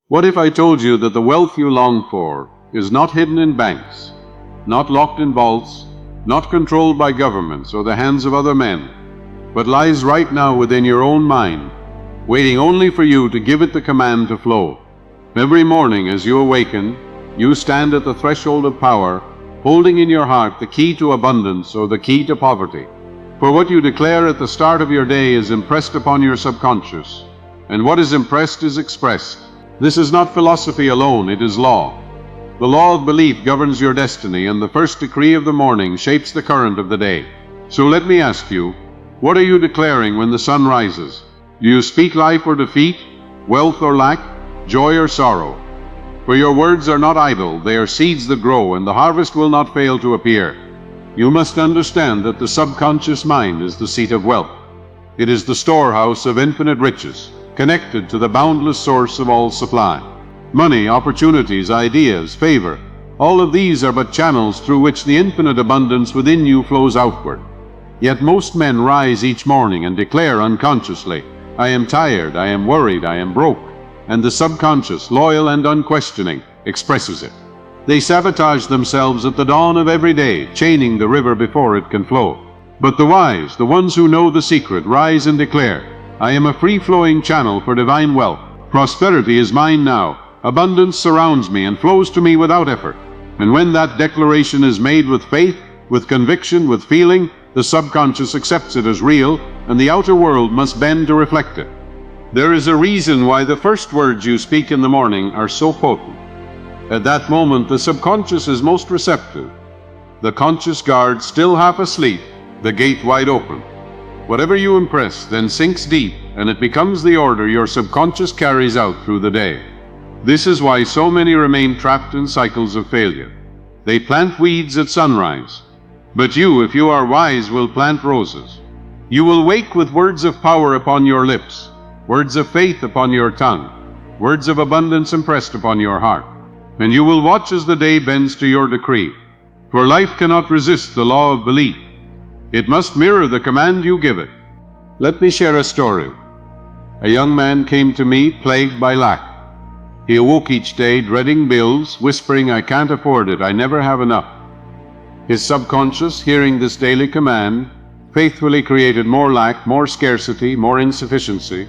What if I told you that the wealth you long for is not hidden in banks, not locked in vaults, not controlled by governments or the hands of other men, but lies right now within your own mind, waiting only for you to give it the command to flow? Every morning as you awaken, you stand at the threshold of power, holding in your heart the key to abundance or the key to poverty. For what you declare at the start of your day is impressed upon your subconscious, and what is impressed is expressed. This is not philosophy alone, it is law. The law of belief governs your destiny, and the first decree of the morning shapes the current of the day. So let me ask you, what are you declaring when the sun rises? Do you speak life or defeat, wealth or lack, joy or sorrow? For your words are not idle, they are seeds that grow, and the harvest will not fail to appear. You must understand that the subconscious mind is the seat of wealth. It is the storehouse of infinite riches, connected to the boundless source of all supply. Money, opportunities, ideas, favor, all of these are but channels through which the infinite abundance within you flows outward. Yet most men rise each morning and declare unconsciously, "I am tired, I am worried, I am broke," and the subconscious, loyal and unquestioning, expresses it. They sabotage themselves at the dawn of every day, chaining the river before it can flow. But the wise, the ones who know the secret, rise and declare, "I am a free-flowing channel for divine wealth. Prosperity is mine now. Abundance surrounds me and flows to me without effort." And when that declaration is made with faith, with conviction, with feeling, the subconscious accepts it as real, and the outer world must bend to reflect it. There is a reason why the first words you speak in the morning are so potent. At that moment, the subconscious is most receptive. The conscious guard still half asleep, the gate wide open. Whatever you impress then sinks deep, and it becomes the order your subconscious carries out through the day. This is why so many remain trapped in cycles of failure. They plant weeds at sunrise. But you, if you are wise, will plant roses. You will wake with words of power upon your lips, words of faith upon your tongue, words of abundance impressed upon your heart. And you will watch as the day bends to your decree. For life cannot resist the law of belief. It must mirror the command you give it. Let me share a story. A young man came to me plagued by lack. He awoke each day dreading bills, whispering, "I can't afford it, I never have enough." His subconscious, hearing this daily command, faithfully created more lack, more scarcity, more insufficiency.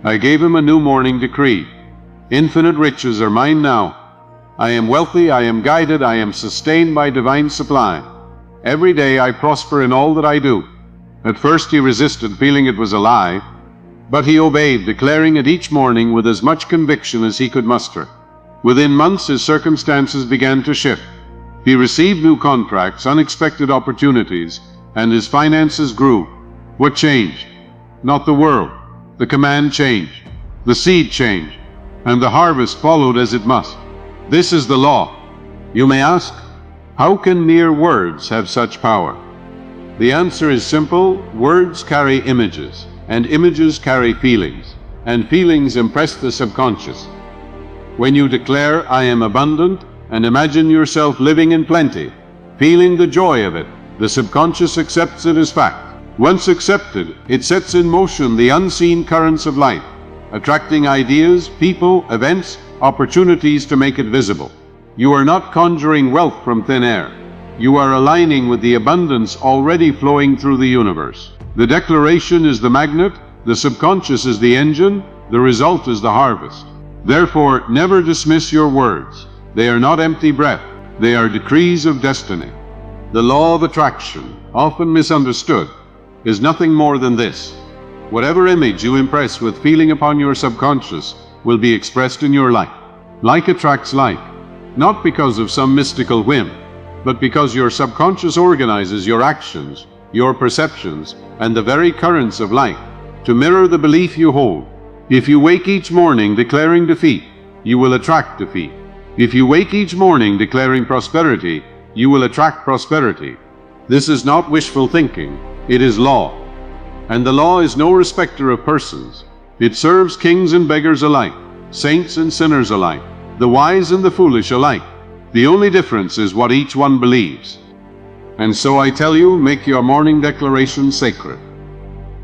I gave him a new morning decree. "Infinite riches are mine now. I am wealthy, I am guided, I am sustained by divine supply. Every day I prosper in all that I do." At first he resisted, feeling it was a lie, but he obeyed, declaring it each morning with as much conviction as he could muster. Within months his circumstances began to shift. He received new contracts, unexpected opportunities, and his finances grew. What changed? Not the world. The command changed. The seed changed. And the harvest followed as it must. This is the law. You may ask, how can mere words have such power? The answer is simple. Words carry images, and images carry feelings, and feelings impress the subconscious. When you declare, "I am abundant," and imagine yourself living in plenty, feeling the joy of it, the subconscious accepts it as fact. Once accepted, it sets in motion the unseen currents of life, attracting ideas, people, events, opportunities to make it visible. You are not conjuring wealth from thin air. You are aligning with the abundance already flowing through the universe. The declaration is the magnet, the subconscious is the engine, the result is the harvest. Therefore, never dismiss your words. They are not empty breath. They are decrees of destiny. The law of attraction, often misunderstood, is nothing more than this. Whatever image you impress with feeling upon your subconscious will be expressed in your life. Like attracts like, not because of some mystical whim, but because your subconscious organizes your actions, your perceptions, and the very currents of life to mirror the belief you hold. If you wake each morning declaring defeat, you will attract defeat. If you wake each morning declaring prosperity, you will attract prosperity. This is not wishful thinking, it is law. And the law is no respecter of persons. It serves kings and beggars alike, saints and sinners alike, the wise and the foolish alike. The only difference is what each one believes. And so I tell you, make your morning declaration sacred.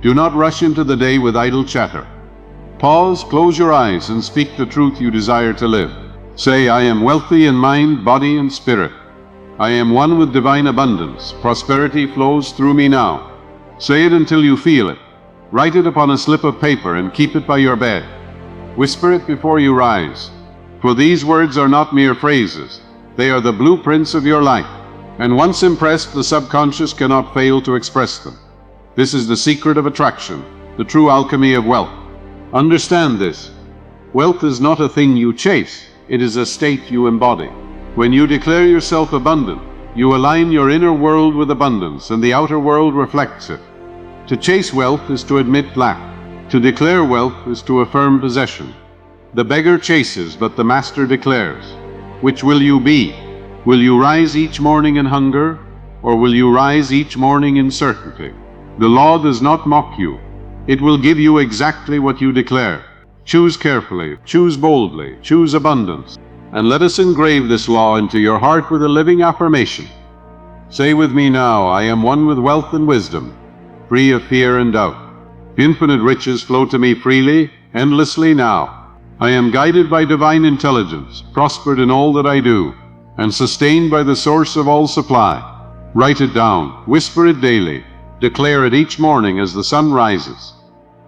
Do not rush into the day with idle chatter. Pause, close your eyes, and speak the truth you desire to live. Say, I am wealthy in mind, body, and spirit. I am one with divine abundance. Prosperity flows through me now. Say it until you feel it. Write it upon a slip of paper and keep it by your bed. Whisper it before you rise. For these words are not mere phrases. They are the blueprints of your life. And once impressed, the subconscious cannot fail to express them. This is the secret of attraction, the true alchemy of wealth. Understand this. Wealth is not a thing you chase. It is a state you embody. When you declare yourself abundant, you align your inner world with abundance, and the outer world reflects it. To chase wealth is to admit lack. To declare wealth is to affirm possession. The beggar chases, but the master declares. Which will you be? Will you rise each morning in hunger, or will you rise each morning in certainty? The law does not mock you. It will give you exactly what you declare. Choose carefully, choose boldly, choose abundance. And let us engrave this law into your heart with a living affirmation. Say with me now, I am one with wealth and wisdom, free of fear and doubt. Infinite riches flow to me freely, endlessly now. I am guided by divine intelligence, prospered in all that I do, and sustained by the source of all supply. Write it down, whisper it daily, declare it each morning as the sun rises.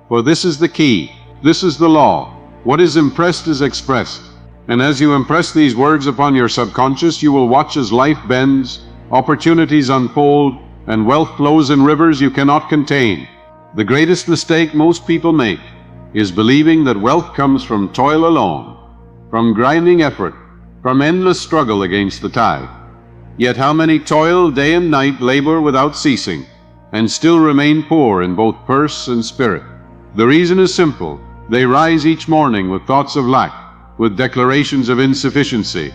For this is the key, this is the law. What is impressed is expressed. And as you impress these words upon your subconscious, you will watch as life bends, opportunities unfold, and wealth flows in rivers you cannot contain. The greatest mistake most people make is believing that wealth comes from toil alone, from grinding effort, from endless struggle against the tide. Yet how many toil day and night, labor without ceasing, and still remain poor in both purse and spirit? The reason is simple. They rise each morning with thoughts of lack, with declarations of insufficiency,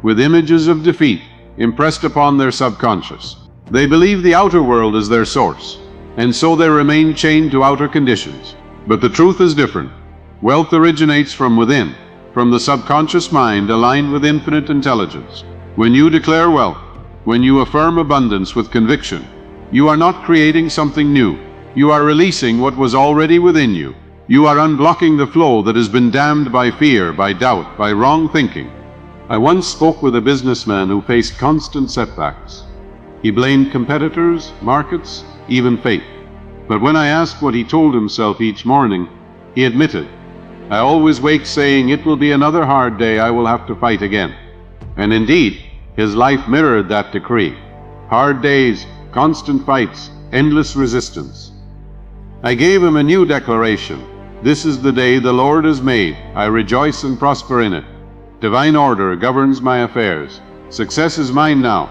with images of defeat impressed upon their subconscious. They believe the outer world is their source, and so they remain chained to outer conditions. But the truth is different. Wealth originates from within, from the subconscious mind aligned with infinite intelligence. When you declare wealth, when you affirm abundance with conviction, you are not creating something new. You are releasing what was already within you. You are unblocking the flow that has been dammed by fear, by doubt, by wrong thinking. I once spoke with a businessman who faced constant setbacks. He blamed competitors, markets, even fate. But when I asked what he told himself each morning, he admitted, I always wake saying it will be another hard day, I will have to fight again. And indeed, his life mirrored that decree. Hard days, constant fights, endless resistance. I gave him a new declaration. This is the day the Lord has made. I rejoice and prosper in it. Divine order governs my affairs. Success is mine now.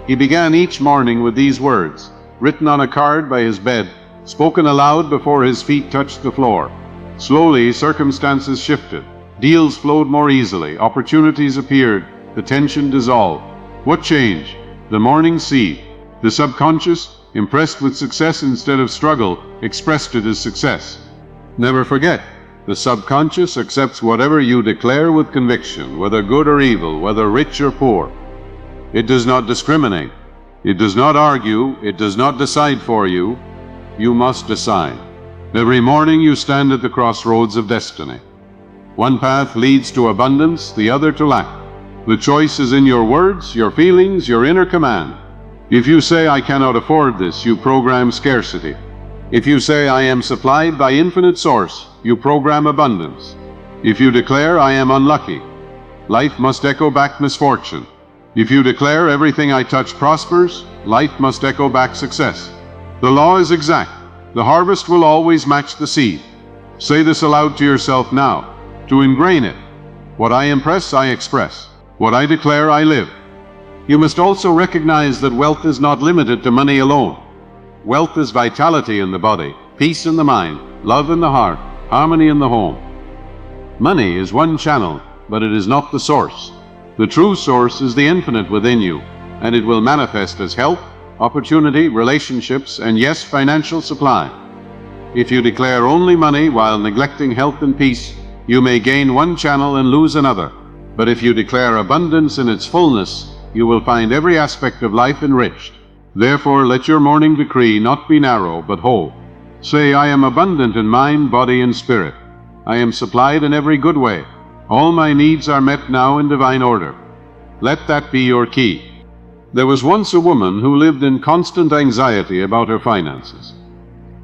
He began each morning with these words, written on a card by his bed, spoken aloud before his feet touched the floor. Slowly, circumstances shifted. Deals flowed more easily. Opportunities appeared. The tension dissolved. What changed? The morning seed. The subconscious, impressed with success instead of struggle, expressed it as success. Never forget, the subconscious accepts whatever you declare with conviction, whether good or evil, whether rich or poor. It does not discriminate. It does not argue. It does not decide for you. You must decide. Every morning you stand at the crossroads of destiny. One path leads to abundance, the other to lack. The choice is in your words, your feelings, your inner command. If you say, I cannot afford this, you program scarcity. If you say, I am supplied by infinite source, you program abundance. If you declare, I am unlucky, life must echo back misfortune. If you declare, everything I touch prospers, life must echo back success. The law is exact. The harvest will always match the seed. Say this aloud to yourself now, to ingrain it. What I impress, I express. What I declare, I live. You must also recognize that wealth is not limited to money alone. Wealth is vitality in the body, peace in the mind, love in the heart, harmony in the home. Money is one channel, but it is not the source. The true source is the infinite within you, and it will manifest as health, opportunity, relationships, and yes, financial supply. If you declare only money while neglecting health and peace, you may gain one channel and lose another. But if you declare abundance in its fullness, you will find every aspect of life enriched. Therefore, let your morning decree not be narrow, but whole. Say, I am abundant in mind, body, and spirit. I am supplied in every good way. All my needs are met now in divine order. Let that be your key. There was once a woman who lived in constant anxiety about her finances.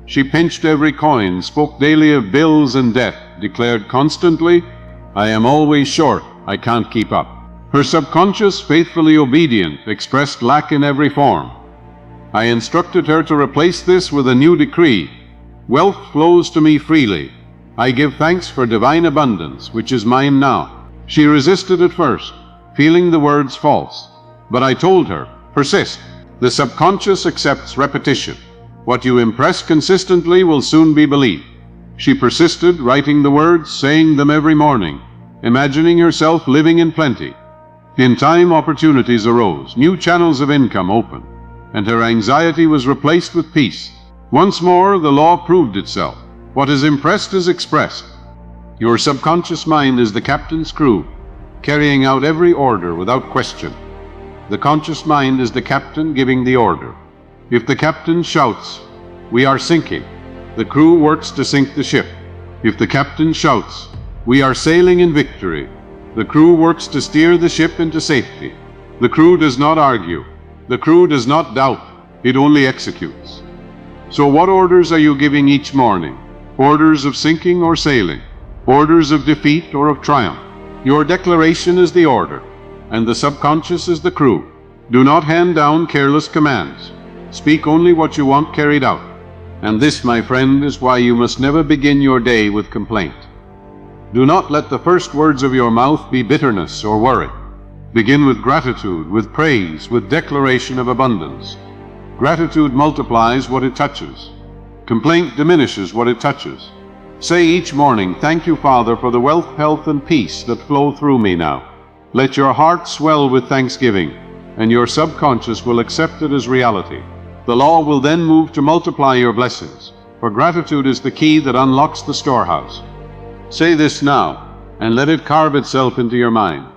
She pinched every coin, spoke daily of bills and debt, declared constantly, I am always short, I can't keep up. Her subconscious, faithfully obedient, expressed lack in every form. I instructed her to replace this with a new decree. Wealth flows to me freely. I give thanks for divine abundance, which is mine now. She resisted at first, feeling the words false. But I told her, persist. The subconscious accepts repetition. What you impress consistently will soon be believed. She persisted, writing the words, saying them every morning, imagining herself living in plenty. In time, opportunities arose, new channels of income opened, and her anxiety was replaced with peace. Once more, the law proved itself. What is impressed is expressed. Your subconscious mind is the captain's crew, carrying out every order without question. The conscious mind is the captain giving the order. If the captain shouts, we are sinking, the crew works to sink the ship. If the captain shouts, we are sailing in victory, the crew works to steer the ship into safety. The crew does not argue. The crew does not doubt. It only executes. So what orders are you giving each morning? Orders of sinking or sailing? Orders of defeat or of triumph? Your declaration is the order, and the subconscious is the crew. Do not hand down careless commands. Speak only what you want carried out. And this, my friend, is why you must never begin your day with complaint. Do not let the first words of your mouth be bitterness or worry. Begin with gratitude, with praise, with declaration of abundance. Gratitude multiplies what it touches. Complaint diminishes what it touches. Say each morning, thank you, Father, for the wealth, health, and peace that flow through me now. Let your heart swell with thanksgiving, and your subconscious will accept it as reality. The law will then move to multiply your blessings, for gratitude is the key that unlocks the storehouse. Say this now, and let it carve itself into your mind.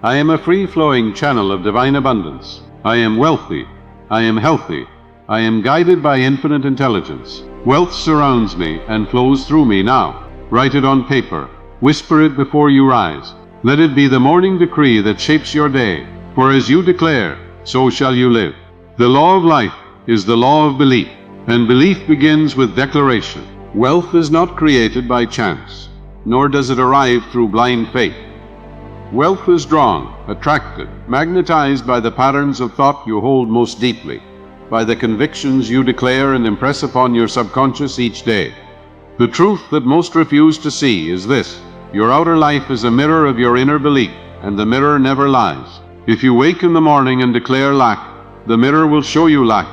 I am a free-flowing channel of divine abundance. I am wealthy. I am healthy. I am guided by infinite intelligence. Wealth surrounds me and flows through me now. Write it on paper. Whisper it before you rise. Let it be the morning decree that shapes your day. For as you declare, so shall you live. The law of life is the law of belief, and belief begins with declaration. Wealth is not created by chance, nor does it arrive through blind faith. Wealth is drawn, attracted, magnetized by the patterns of thought you hold most deeply, by the convictions you declare and impress upon your subconscious each day. The truth that most refuse to see is this: your outer life is a mirror of your inner belief, and the mirror never lies. If you wake in the morning and declare lack, the mirror will show you lack.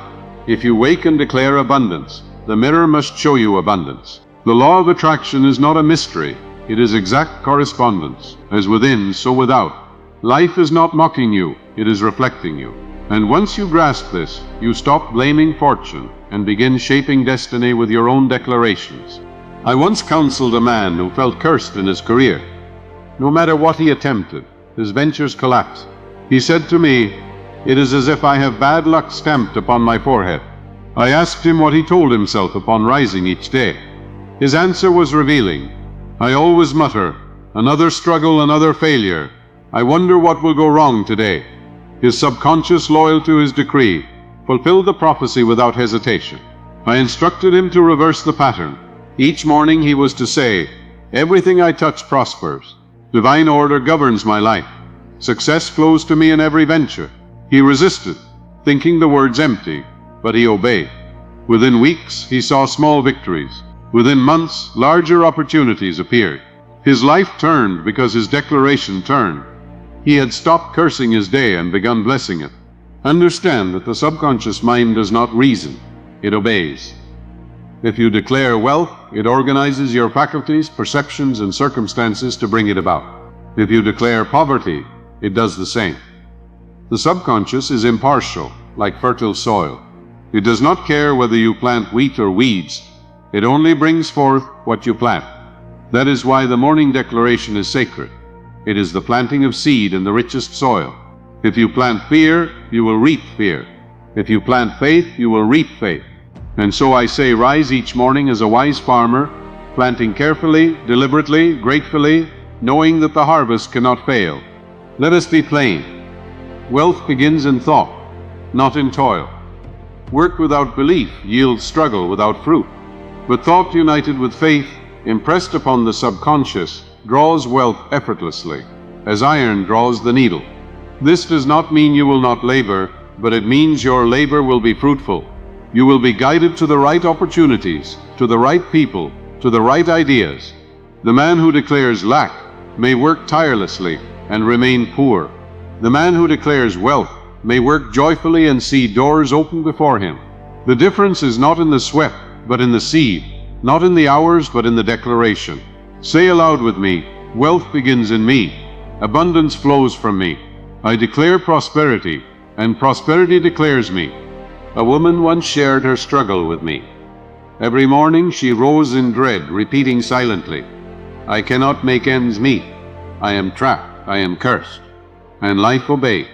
If you wake and declare abundance, the mirror must show you abundance. The law of attraction is not a mystery. It is exact correspondence. As within, so without. Life is not mocking you, it is reflecting you. And once you grasp this, you stop blaming fortune and begin shaping destiny with your own declarations. I once counseled a man who felt cursed in his career. No matter what he attempted, his ventures collapsed. He said to me, "It is as if I have bad luck stamped upon my forehead." I asked him what he told himself upon rising each day. His answer was revealing. I always mutter, "Another struggle, another failure. I wonder what will go wrong today." His subconscious, loyal to his decree, fulfilled the prophecy without hesitation. I instructed him to reverse the pattern. Each morning he was to say, "Everything I touch prospers. Divine order governs my life. Success flows to me in every venture." He resisted, thinking the words empty, but he obeyed. Within weeks, he saw small victories. Within months, larger opportunities appeared. His life turned because his declaration turned. He had stopped cursing his day and begun blessing it. Understand that the subconscious mind does not reason, it obeys. If you declare wealth, it organizes your faculties, perceptions, and circumstances to bring it about. If you declare poverty, it does the same. The subconscious is impartial, like fertile soil. It does not care whether you plant wheat or weeds. It only brings forth what you plant. That is why the morning declaration is sacred. It is the planting of seed in the richest soil. If you plant fear, you will reap fear. If you plant faith, you will reap faith. And so I say, rise each morning as a wise farmer, planting carefully, deliberately, gratefully, knowing that the harvest cannot fail. Let us be plain. Wealth begins in thought, not in toil. Work without belief yields struggle without fruit. But thought united with faith, impressed upon the subconscious, draws wealth effortlessly, as iron draws the needle. This does not mean you will not labor, but it means your labor will be fruitful. You will be guided to the right opportunities, to the right people, to the right ideas. The man who declares lack may work tirelessly and remain poor. The man who declares wealth may work joyfully and see doors open before him. The difference is not in the sweat, but in the seed, not in the hours, but in the declaration. Say aloud with me, wealth begins in me. Abundance flows from me. I declare prosperity, and prosperity declares me. A woman once shared her struggle with me. Every morning she rose in dread, repeating silently, I cannot make ends meet. I am trapped, I am cursed. And life obeyed.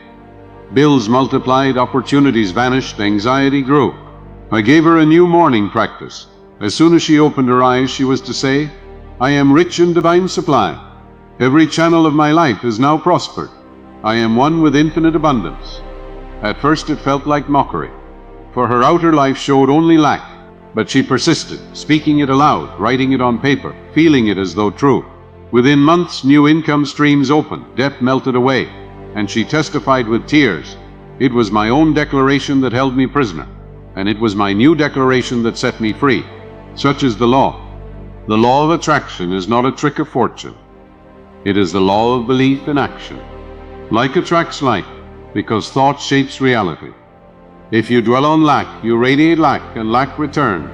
Bills multiplied, opportunities vanished, anxiety grew. I gave her a new morning practice. As soon as she opened her eyes, she was to say, I am rich in divine supply. Every channel of my life is now prospered. I am one with infinite abundance. At first it felt like mockery, for her outer life showed only lack, but she persisted, speaking it aloud, writing it on paper, feeling it as though true. Within months, new income streams opened, debt melted away, and she testified with tears, it was my own declaration that held me prisoner, and it was my new declaration that set me free. Such is the law. The law of attraction is not a trick of fortune. It is the law of belief in action. Like attracts like, because thought shapes reality. If you dwell on lack, you radiate lack, and lack returns.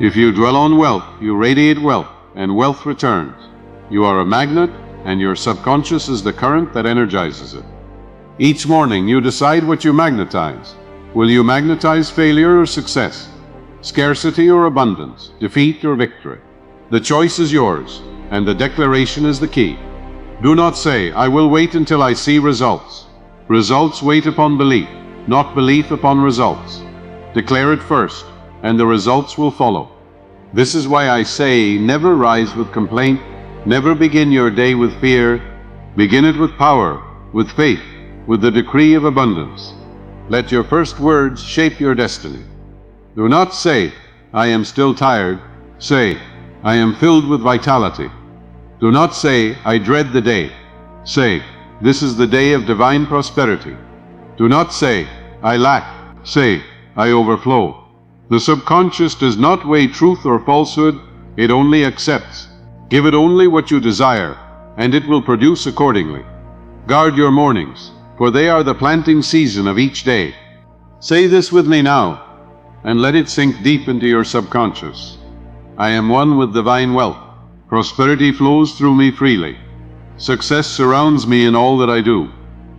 If you dwell on wealth, you radiate wealth, and wealth returns. You are a magnet, and your subconscious is the current that energizes it. Each morning you decide what you magnetize. Will you magnetize failure or success? Scarcity or abundance? Defeat or victory? The choice is yours, and the declaration is the key. Do not say, I will wait until I see results. Results wait upon belief, not belief upon results. Declare it first, and the results will follow. This is why I say, never rise with complaint, never begin your day with fear. Begin it with power, with faith, with the decree of abundance. Let your first words shape your destiny. Do not say, I am still tired. Say, I am filled with vitality. Do not say, I dread the day. Say, this is the day of divine prosperity. Do not say, I lack. Say, I overflow. The subconscious does not weigh truth or falsehood, it only accepts. Give it only what you desire, and it will produce accordingly. Guard your mornings, for they are the planting season of each day. Say this with me now, and let it sink deep into your subconscious. I am one with divine wealth. Prosperity flows through me freely. Success surrounds me in all that I do.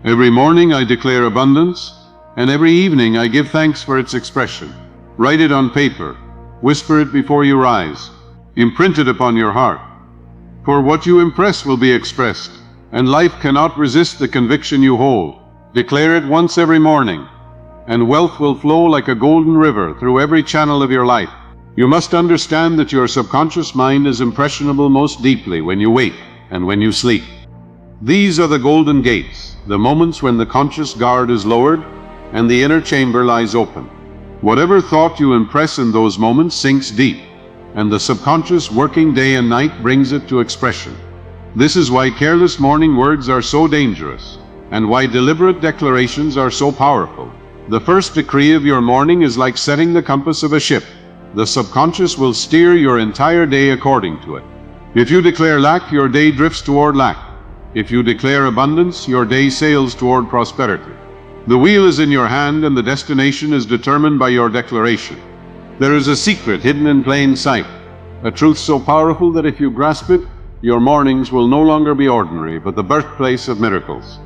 Every morning I declare abundance, and every evening I give thanks for its expression. Write it on paper. Whisper it before you rise. Imprint it upon your heart. For what you impress will be expressed, and life cannot resist the conviction you hold. Declare it once every morning, and wealth will flow like a golden river through every channel of your life. You must understand that your subconscious mind is impressionable most deeply when you wake and when you sleep. These are the golden gates, the moments when the conscious guard is lowered and the inner chamber lies open. Whatever thought you impress in those moments sinks deep, and the subconscious, working day and night, brings it to expression. This is why careless morning words are so dangerous, and why deliberate declarations are so powerful. The first decree of your morning is like setting the compass of a ship. The subconscious will steer your entire day according to it. If you declare lack, your day drifts toward lack. If you declare abundance, your day sails toward prosperity. The wheel is in your hand, and the destination is determined by your declaration. There is a secret hidden in plain sight, a truth so powerful that if you grasp it, your mornings will no longer be ordinary, but the birthplace of miracles.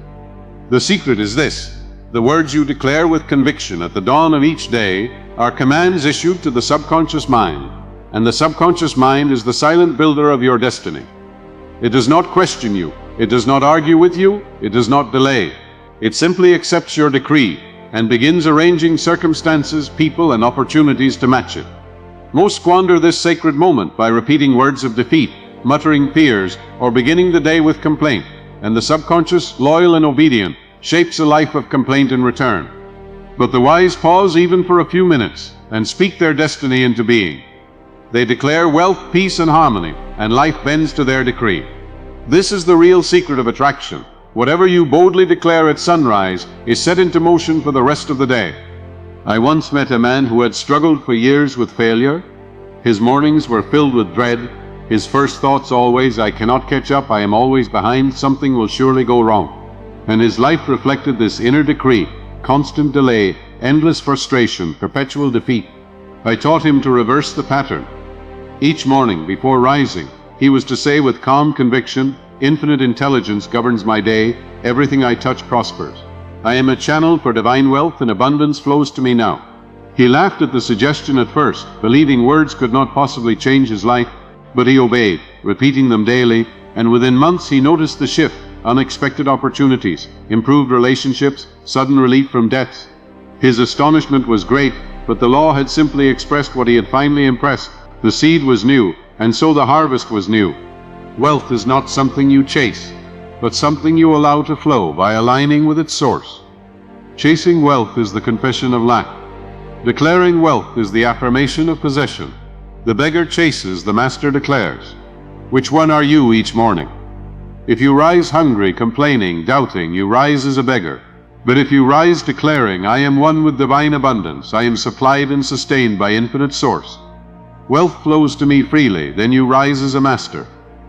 The secret is this: the words you declare with conviction at the dawn of each day are commands issued to the subconscious mind, and the subconscious mind is the silent builder of your destiny. It does not question you, it does not argue with you, it does not delay. It simply accepts your decree and begins arranging circumstances, people, and opportunities to match it. Most squander this sacred moment by repeating words of defeat, muttering fears, or beginning the day with complaint, and the subconscious, loyal and obedient, shapes a life of complaint in return. But the wise pause even for a few minutes and speak their destiny into being. They declare wealth, peace and harmony, and life bends to their decree. This is the real secret of attraction. Whatever you boldly declare at sunrise is set into motion for the rest of the day. I once met a man who had struggled for years with failure. His mornings were filled with dread. His first thoughts always, I cannot catch up, I am always behind, something will surely go wrong. And his life reflected this inner decree: constant delay, endless frustration, perpetual defeat. I taught him to reverse the pattern. Each morning before rising, he was to say with calm conviction, "Infinite intelligence governs my day, everything I touch prospers. I am a channel for divine wealth and abundance flows to me now." He laughed at the suggestion at first, believing words could not possibly change his life, but he obeyed, repeating them daily, and within months he noticed the shift: unexpected opportunities, improved relationships, sudden relief from debts. His astonishment was great, but the law had simply expressed what he had finally impressed. The seed was new, and so the harvest was new. Wealth is not something you chase, but something you allow to flow by aligning with its source. Chasing wealth is the confession of lack. Declaring wealth is the affirmation of possession. The beggar chases, the master declares. Which one are you each morning? If you rise hungry, complaining, doubting, you rise as a beggar. But if you rise declaring, "I am one with divine abundance, I am supplied and sustained by infinite source. Wealth flows to me freely," then you rise as a master.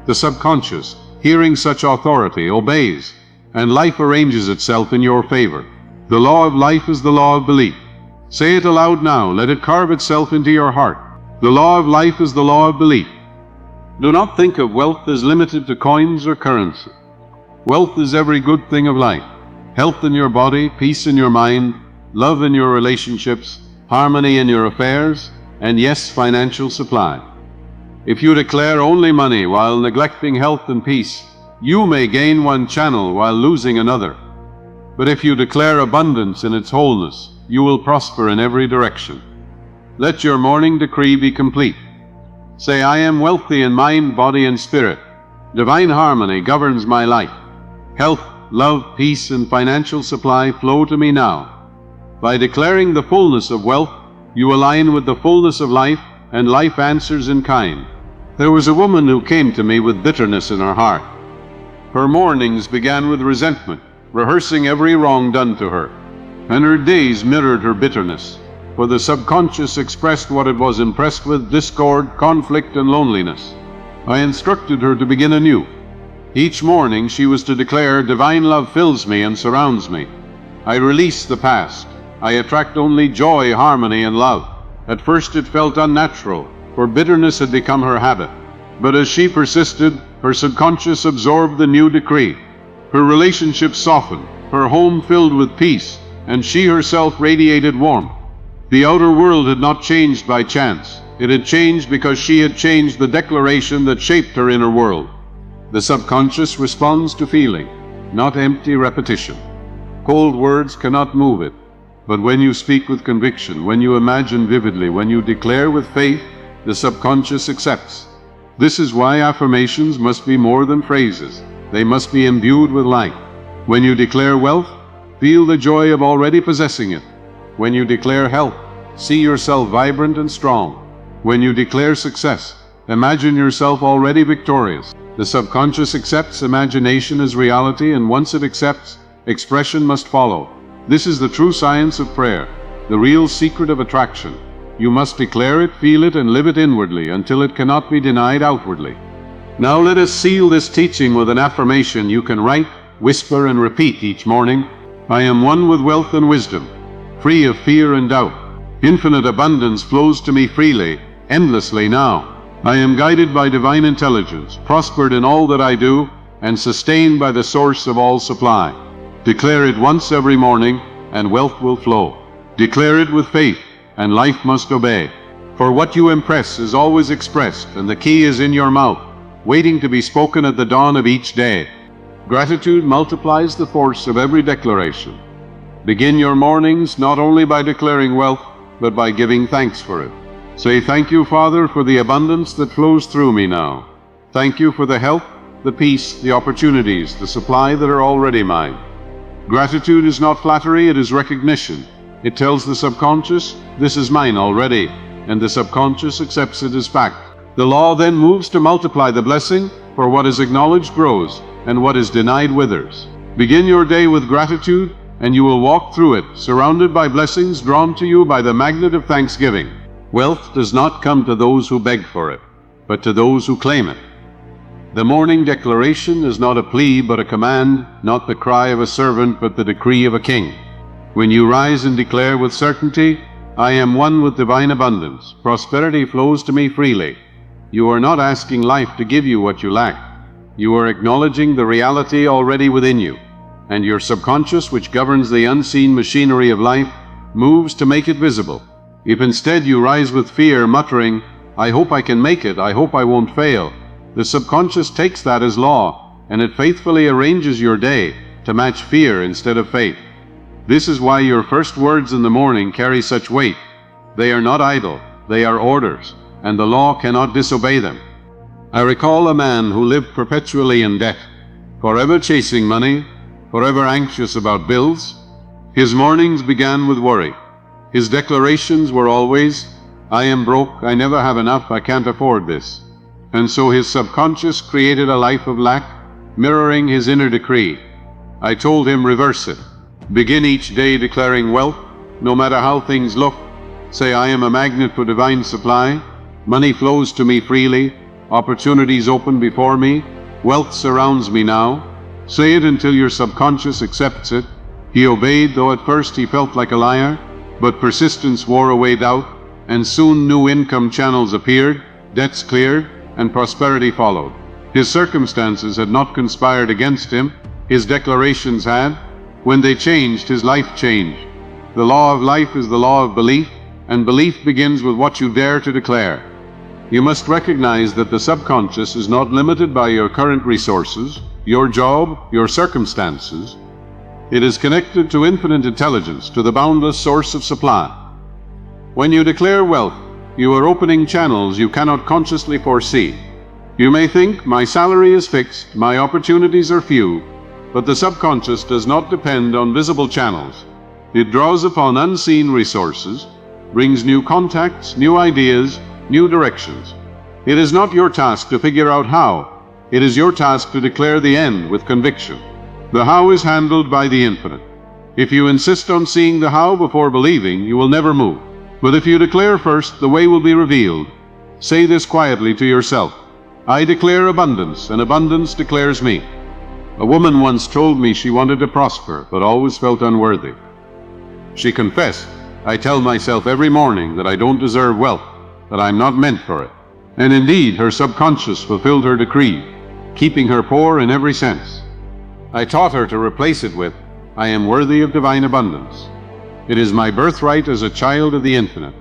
The subconscious, hearing such authority, obeys, and life arranges itself in your favor. The law of life is the law of belief. Say it aloud now, let it carve itself into your heart. The law of life is the law of belief. Do not think of wealth as limited to coins or currency. Wealth is every good thing of life. Health in your body, peace in your mind, love in your relationships, harmony in your affairs, and yes, financial supply. If you declare only money while neglecting health and peace, you may gain one channel while losing another. But if you declare abundance in its wholeness, you will prosper in every direction. Let your morning decree be complete. Say, "I am wealthy in mind, body, and spirit. Divine harmony governs my life. Health, love, peace, and financial supply flow to me now." By declaring the fullness of wealth, you align with the fullness of life, and life answers in kind. There was a woman who came to me with bitterness in her heart. Her mornings began with resentment, rehearsing every wrong done to her, and her days mirrored her bitterness. For the subconscious expressed what it was impressed with: discord, conflict, and loneliness. I instructed her to begin anew. Each morning she was to declare, "Divine love fills me and surrounds me. I release the past. I attract only joy, harmony, and love." At first it felt unnatural, for bitterness had become her habit. But as she persisted, her subconscious absorbed the new decree. Her relationships softened, her home filled with peace, and she herself radiated warmth. The outer world had not changed by chance. It had changed because she had changed the declaration that shaped her inner world. The subconscious responds to feeling, not empty repetition. Cold words cannot move it. But when you speak with conviction, when you imagine vividly, when you declare with faith, the subconscious accepts. This is why affirmations must be more than phrases. They must be imbued with light. When you declare wealth, feel the joy of already possessing it. When you declare health, see yourself vibrant and strong. When you declare success, imagine yourself already victorious. The subconscious accepts imagination as reality, and once it accepts, expression must follow. This is the true science of prayer, the real secret of attraction. You must declare it, feel it, and live it inwardly until it cannot be denied outwardly. Now let us seal this teaching with an affirmation you can write, whisper, and repeat each morning. I am one with wealth and wisdom, free of fear and doubt. Infinite abundance flows to me freely, endlessly now. I am guided by divine intelligence, prospered in all that I do, and sustained by the source of all supply. Declare it once every morning, and wealth will flow. Declare it with faith, and life must obey. For what you impress is always expressed, and the key is in your mouth, waiting to be spoken at the dawn of each day. Gratitude multiplies the force of every declaration. Begin your mornings not only by declaring wealth, but by giving thanks for it. Say, thank you, Father, for the abundance that flows through me now. Thank you for the health, the peace, the opportunities, the supply that are already mine. Gratitude is not flattery, it is recognition. It tells the subconscious, this is mine already, and the subconscious accepts it as fact. The law then moves to multiply the blessing, for what is acknowledged grows, and what is denied withers. Begin your day with gratitude, and you will walk through it, surrounded by blessings drawn to you by the magnet of thanksgiving. Wealth does not come to those who beg for it, but to those who claim it. The morning declaration is not a plea but a command, not the cry of a servant but the decree of a king. When you rise and declare with certainty, I am one with divine abundance, prosperity flows to me freely. You are not asking life to give you what you lack. You are acknowledging the reality already within you, and your subconscious, which governs the unseen machinery of life, moves to make it visible. If instead you rise with fear, muttering, I hope I can make it, I hope I won't fail, the subconscious takes that as law, and it faithfully arranges your day to match fear instead of faith. This is why your first words in the morning carry such weight. They are not idle, they are orders, and the law cannot disobey them. I recall a man who lived perpetually in debt, forever chasing money, forever anxious about bills. His mornings began with worry. His declarations were always, I am broke, I never have enough, I can't afford this. And so his subconscious created a life of lack, mirroring his inner decree. I told him, reverse it. Begin each day declaring wealth, no matter how things look. Say, I am a magnet for divine supply. Money flows to me freely. Opportunities open before me. Wealth surrounds me now. Say it until your subconscious accepts it. He obeyed, though at first he felt like a liar, but persistence wore away doubt, and soon new income channels appeared, debts cleared, and prosperity followed. His circumstances had not conspired against him. His declarations had. When they changed, his life changed. The law of life is the law of belief, and belief begins with what you dare to declare. You must recognize that the subconscious is not limited by your current resources, your job, your circumstances. It is connected to infinite intelligence, to the boundless source of supply. When you declare wealth, you are opening channels you cannot consciously foresee. You may think, my salary is fixed, my opportunities are few, but the subconscious does not depend on visible channels. It draws upon unseen resources, brings new contacts, new ideas, new directions. It is not your task to figure out how. It is your task to declare the end with conviction. The how is handled by the infinite. If you insist on seeing the how before believing, you will never move. But if you declare first, the way will be revealed. Say this quietly to yourself. I declare abundance, and abundance declares me. A woman once told me she wanted to prosper, but always felt unworthy. She confessed, I tell myself every morning that I don't deserve wealth, that I'm not meant for it. And indeed, her subconscious fulfilled her decree, keeping her poor in every sense. I taught her to replace it with, I am worthy of divine abundance. It is my birthright as a child of the infinite.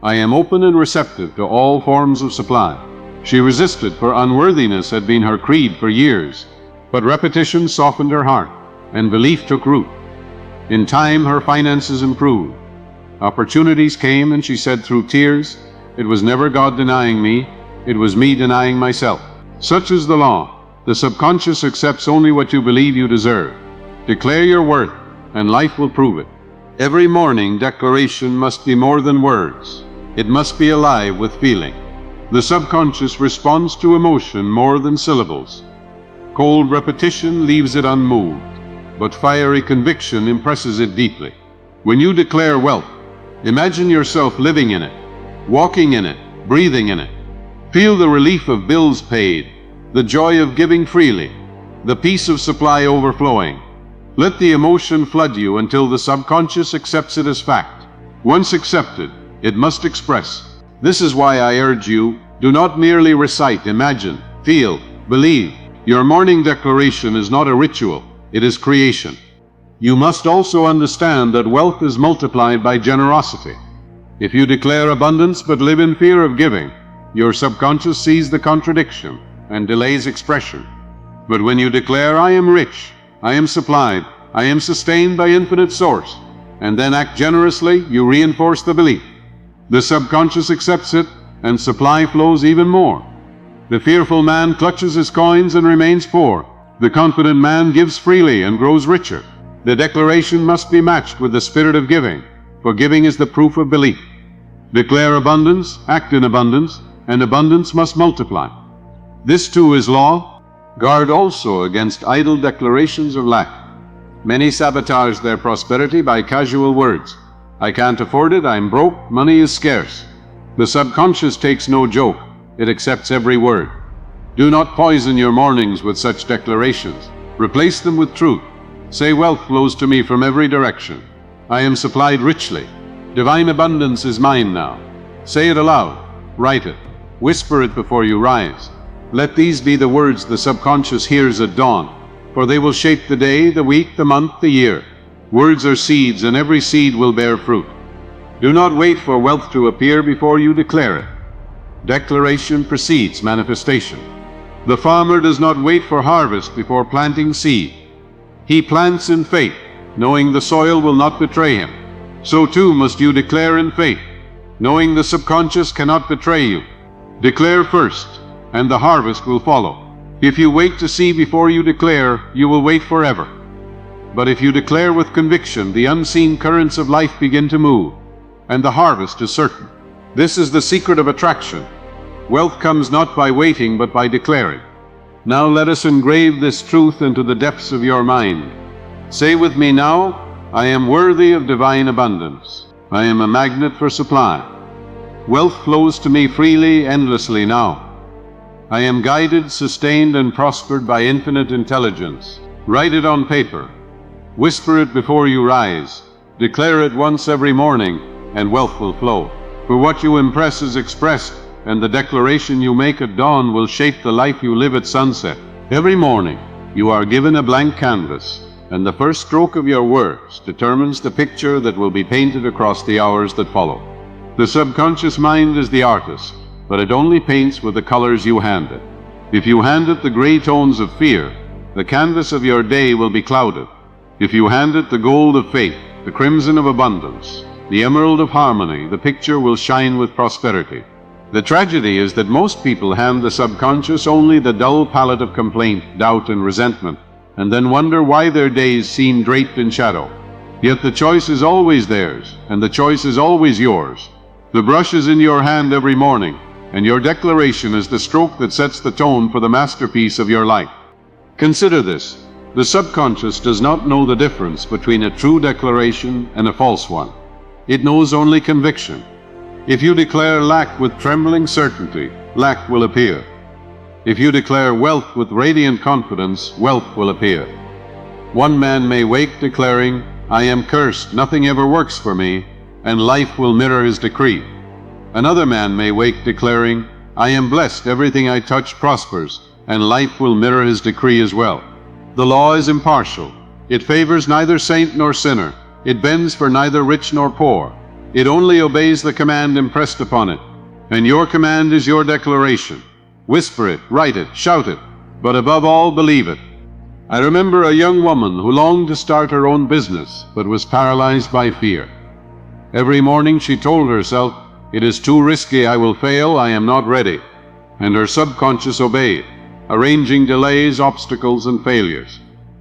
I am open and receptive to all forms of supply. She resisted, for unworthiness had been her creed for years. But repetition softened her heart, and belief took root. In time, her finances improved. Opportunities came, and she said through tears, it was never God denying me, it was me denying myself. Such is the law. The subconscious accepts only what you believe you deserve. Declare your worth, and life will prove it. Every morning declaration must be more than words. It must be alive with feeling. The subconscious responds to emotion more than syllables. Cold repetition leaves it unmoved, but fiery conviction impresses it deeply. When you declare wealth, imagine yourself living in it, walking in it, breathing in it. Feel the relief of bills paid, the joy of giving freely, the peace of supply overflowing. Let the emotion flood you until the subconscious accepts it as fact. Once accepted, it must express. This is why I urge you, do not merely recite, imagine, feel, believe. Your morning declaration is not a ritual, it is creation. You must also understand that wealth is multiplied by generosity. If you declare abundance but live in fear of giving, your subconscious sees the contradiction and delays expression. But when you declare, I am rich, I am supplied, I am sustained by infinite source, and then act generously, you reinforce the belief. The subconscious accepts it, and supply flows even more. The fearful man clutches his coins and remains poor. The confident man gives freely and grows richer. The declaration must be matched with the spirit of giving, for giving is the proof of belief. Declare abundance, act in abundance, and abundance must multiply. This too is law. Guard also against idle declarations of lack. Many sabotage their prosperity by casual words. I can't afford it, I'm broke, money is scarce. The subconscious takes no joke, it accepts every word. Do not poison your mornings with such declarations. Replace them with truth. Say, wealth flows to me from every direction. I am supplied richly. Divine abundance is mine now. Say it aloud. Write it. Whisper it before you rise. Let these be the words the subconscious hears at dawn, for they will shape the day, the week, the month, the year. Words are seeds, and every seed will bear fruit. Do not wait for wealth to appear before you declare it. Declaration precedes manifestation. The farmer does not wait for harvest before planting seed. He plants in faith, knowing the soil will not betray him. So too must you declare in faith, knowing the subconscious cannot betray you. Declare first, and the harvest will follow. If you wait to see before you declare, you will wait forever. But if you declare with conviction, the unseen currents of life begin to move, and the harvest is certain. This is the secret of attraction. Wealth comes not by waiting, but by declaring. Now let us engrave this truth into the depths of your mind. Say with me now, I am worthy of divine abundance. I am a magnet for supply. Wealth flows to me freely, endlessly now. I am guided, sustained, and prospered by infinite intelligence. Write it on paper. Whisper it before you rise. Declare it once every morning, and wealth will flow. For what you impress is expressed, and the declaration you make at dawn will shape the life you live at sunset. Every morning, you are given a blank canvas, and the first stroke of your words determines the picture that will be painted across the hours that follow. The subconscious mind is the artist, but it only paints with the colors you hand it. If you hand it the gray tones of fear, the canvas of your day will be clouded. If you hand it the gold of faith, the crimson of abundance, the emerald of harmony, the picture will shine with prosperity. The tragedy is that most people hand the subconscious only the dull palette of complaint, doubt, and resentment, and then wonder why their days seem draped in shadow. Yet the choice is always theirs, and the choice is always yours. The brush is in your hand every morning, and your declaration is the stroke that sets the tone for the masterpiece of your life. Consider this. The subconscious does not know the difference between a true declaration and a false one. It knows only conviction. If you declare lack with trembling certainty, lack will appear. If you declare wealth with radiant confidence, wealth will appear. One man may wake declaring, I am cursed, nothing ever works for me, and life will mirror his decree. Another man may wake declaring, I am blessed, everything I touch prospers, and life will mirror his decree as well. The law is impartial. It favors neither saint nor sinner. It bends for neither rich nor poor. It only obeys the command impressed upon it. And your command is your declaration. Whisper it, write it, shout it, but above all, believe it. I remember a young woman who longed to start her own business, but was paralyzed by fear. Every morning she told herself, it is too risky, I will fail, I am not ready. And her subconscious obeyed, arranging delays, obstacles, and failures.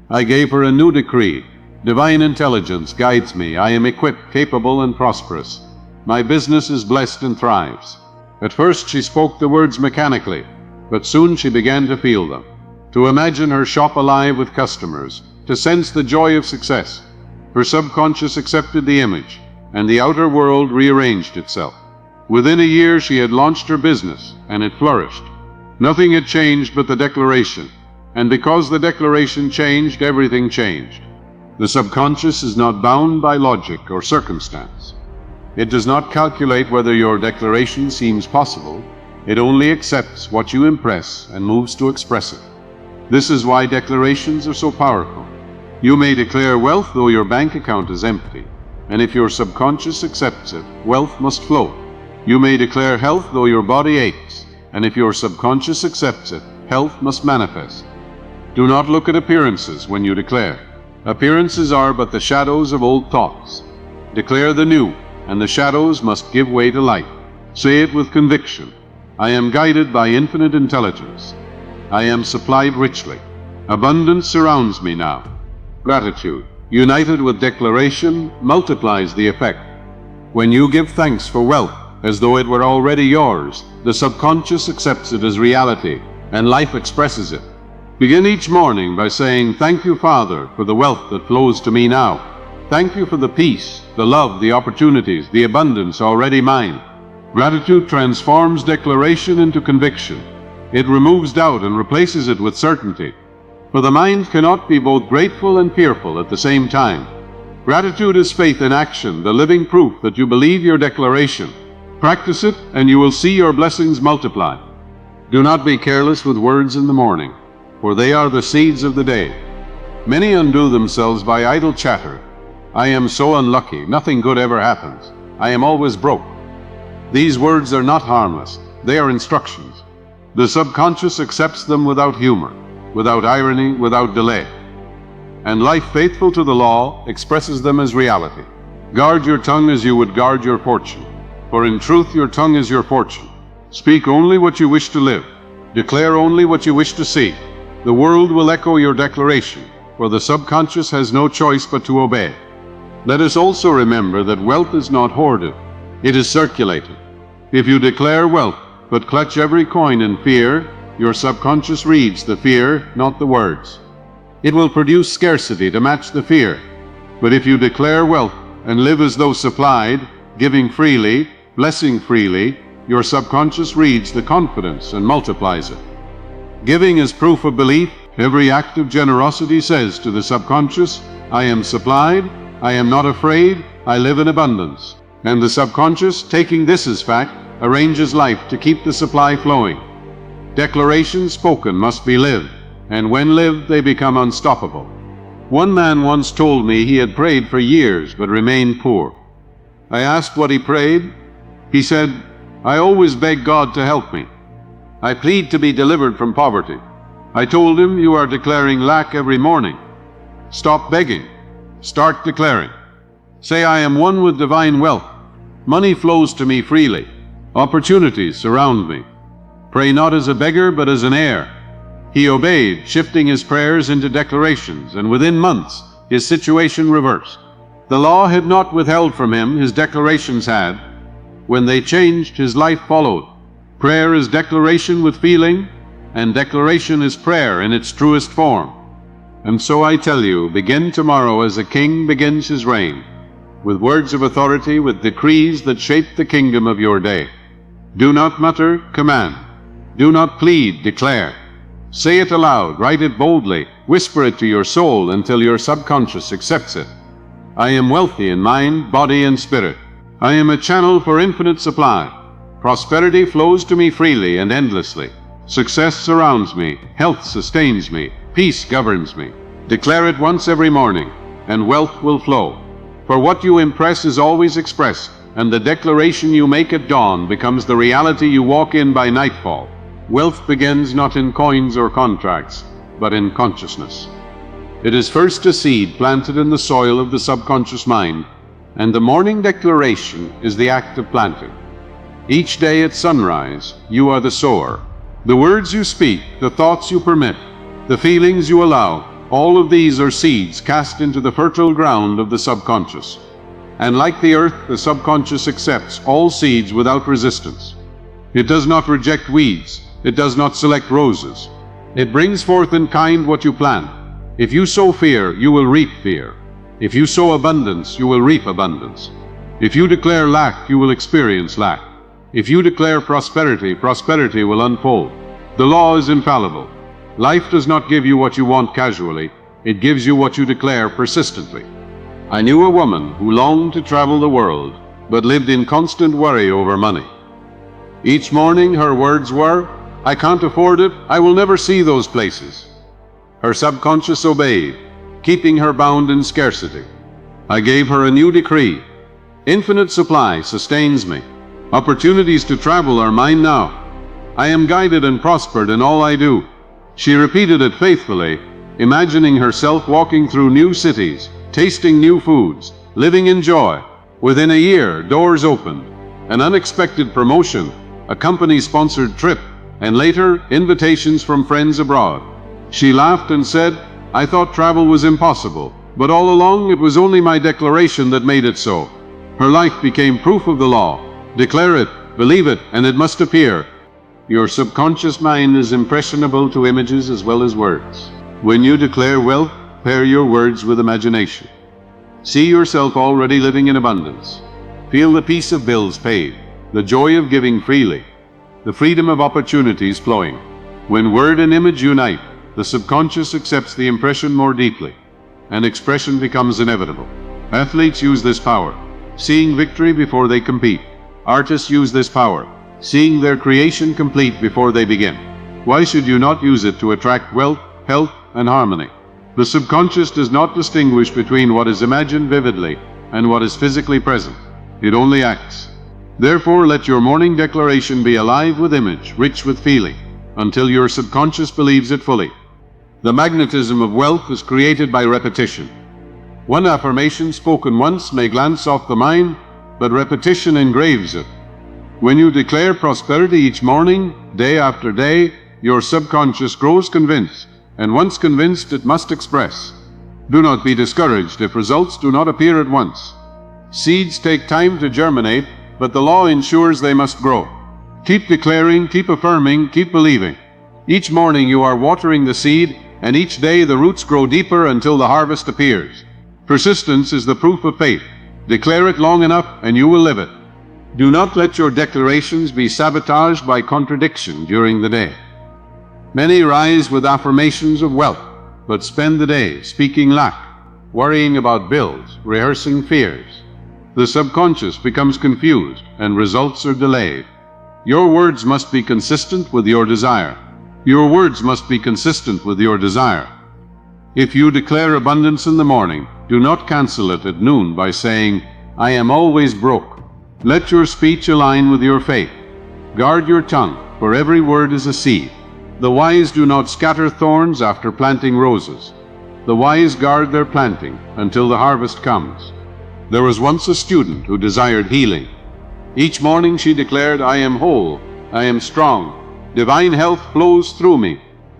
I gave her a new decree. Divine intelligence guides me. I am equipped, capable, and prosperous. My business is blessed and thrives. At first she spoke the words mechanically, but soon she began to feel them, to imagine her shop alive with customers, to sense the joy of success. Her subconscious accepted the image, and the outer world rearranged itself. Within a year she had launched her business, and it flourished. Nothing had changed but the declaration, and because the declaration changed, everything changed. The subconscious is not bound by logic or circumstance. It does not calculate whether your declaration seems possible. It only accepts what you impress and moves to express it. This is why declarations are so powerful. You may declare wealth though your bank account is empty, and if your subconscious accepts it, wealth must flow. You may declare health though your body aches, and if your subconscious accepts it, health must manifest. Do not look at appearances when you declare. Appearances are but the shadows of old thoughts. Declare the new, and the shadows must give way to light. Say it with conviction. I am guided by infinite intelligence. I am supplied richly. Abundance surrounds me now. Gratitude, united with declaration, multiplies the effect. When you give thanks for wealth, as though it were already yours, the subconscious accepts it as reality, and life expresses it. Begin each morning by saying, "Thank you, Father, for the wealth that flows to me now. Thank you for the peace, the love, the opportunities, the abundance already mine." Gratitude transforms declaration into conviction. It removes doubt and replaces it with certainty. For the mind cannot be both grateful and fearful at the same time. Gratitude is faith in action, the living proof that you believe your declaration. Practice it, and you will see your blessings multiply. Do not be careless with words in the morning, for they are the seeds of the day. Many undo themselves by idle chatter. I am so unlucky, nothing good ever happens. I am always broke. These words are not harmless, they are instructions. The subconscious accepts them without humor, without irony, without delay. And life faithful to the law expresses them as reality. Guard your tongue as you would guard your fortune, for in truth your tongue is your fortune. Speak only what you wish to live. Declare only what you wish to see. The world will echo your declaration, for the subconscious has no choice but to obey. Let us also remember that wealth is not hoarded, it is circulated. If you declare wealth, but clutch every coin in fear, your subconscious reads the fear, not the words. It will produce scarcity to match the fear. But if you declare wealth and live as though supplied, giving freely, blessing freely, your subconscious reads the confidence and multiplies it. Giving is proof of belief. Every act of generosity says to the subconscious, I am supplied, I am not afraid, I live in abundance. And the subconscious, taking this as fact, arranges life to keep the supply flowing. Declarations spoken must be lived, and when lived they become unstoppable. One man once told me he had prayed for years but remained poor. I asked what he prayed. He said, I always beg God to help me. I plead to be delivered from poverty. I told him, you are declaring lack every morning. Stop begging. Start declaring. Say, I am one with divine wealth. Money flows to me freely. Opportunities surround me. Pray not as a beggar, but as an heir. He obeyed, shifting his prayers into declarations, and within months his situation reversed. The law had not withheld from him, his declarations had. When they changed, his life followed. Prayer is declaration with feeling, and declaration is prayer in its truest form. And so I tell you, begin tomorrow as a king begins his reign, with words of authority, with decrees that shape the kingdom of your day. Do not mutter, command. Do not plead, declare. Say it aloud, write it boldly, whisper it to your soul until your subconscious accepts it. I am wealthy in mind, body, and spirit. I am a channel for infinite supply. Prosperity flows to me freely and endlessly. Success surrounds me, health sustains me, peace governs me. Declare it once every morning, and wealth will flow. For what you impress is always expressed, and the declaration you make at dawn becomes the reality you walk in by nightfall. Wealth begins not in coins or contracts, but in consciousness. It is first a seed planted in the soil of the subconscious mind, and the morning declaration is the act of planting. Each day at sunrise, you are the sower. The words you speak, the thoughts you permit, the feelings you allow, all of these are seeds cast into the fertile ground of the subconscious. And like the earth, the subconscious accepts all seeds without resistance. It does not reject weeds. It does not select roses. It brings forth in kind what you plant. If you sow fear, you will reap fear. If you sow abundance, you will reap abundance. If you declare lack, you will experience lack. If you declare prosperity, prosperity will unfold. The law is infallible. Life does not give you what you want casually. It gives you what you declare persistently. I knew a woman who longed to travel the world, but lived in constant worry over money. Each morning her words were, I can't afford it, I will never see those places. Her subconscious obeyed, keeping her bound in scarcity. I gave her a new decree. Infinite supply sustains me. Opportunities to travel are mine now. I am guided and prospered in all I do. She repeated it faithfully, imagining herself walking through new cities, tasting new foods, living in joy. Within a year, doors opened, an unexpected promotion, a company-sponsored trip, and later, invitations from friends abroad. She laughed and said, "I thought travel was impossible, but all along it was only my declaration that made it so." Her life became proof of the law. Declare it, believe it, and it must appear. Your subconscious mind is impressionable to images as well as words. When you declare wealth, pair your words with imagination. See yourself already living in abundance. Feel the peace of bills paid, the joy of giving freely, the freedom of opportunities flowing. When word and image unite, the subconscious accepts the impression more deeply, and expression becomes inevitable. Athletes use this power, seeing victory before they compete. Artists use this power, seeing their creation complete before they begin. Why should you not use it to attract wealth, health, and harmony? The subconscious does not distinguish between what is imagined vividly and what is physically present. It only acts. Therefore, let your morning declaration be alive with image, rich with feeling, until your subconscious believes it fully. The magnetism of wealth is created by repetition. One affirmation spoken once may glance off the mind, but repetition engraves it. When you declare prosperity each morning, day after day, your subconscious grows convinced, and once convinced, it must express. Do not be discouraged if results do not appear at once. Seeds take time to germinate, but the law ensures they must grow. Keep declaring, keep affirming, keep believing. Each morning you are watering the seed, and each day the roots grow deeper until the harvest appears. Persistence is the proof of faith. Declare it long enough, and you will live it. Do not let your declarations be sabotaged by contradiction during the day. Many rise with affirmations of wealth, but spend the day speaking lack, worrying about bills, rehearsing fears. The subconscious becomes confused, and results are delayed. Your words must be consistent with your desire. Your words must be consistent with your desire. If you declare abundance in the morning, do not cancel it at noon by saying, "I am always broke." Let your speech align with your faith. Guard your tongue, for every word is a seed. The wise do not scatter thorns after planting roses. The wise guard their planting until the harvest comes. There was once a student who desired healing. Each morning she declared, "I am whole, I am strong, divine health flows through me."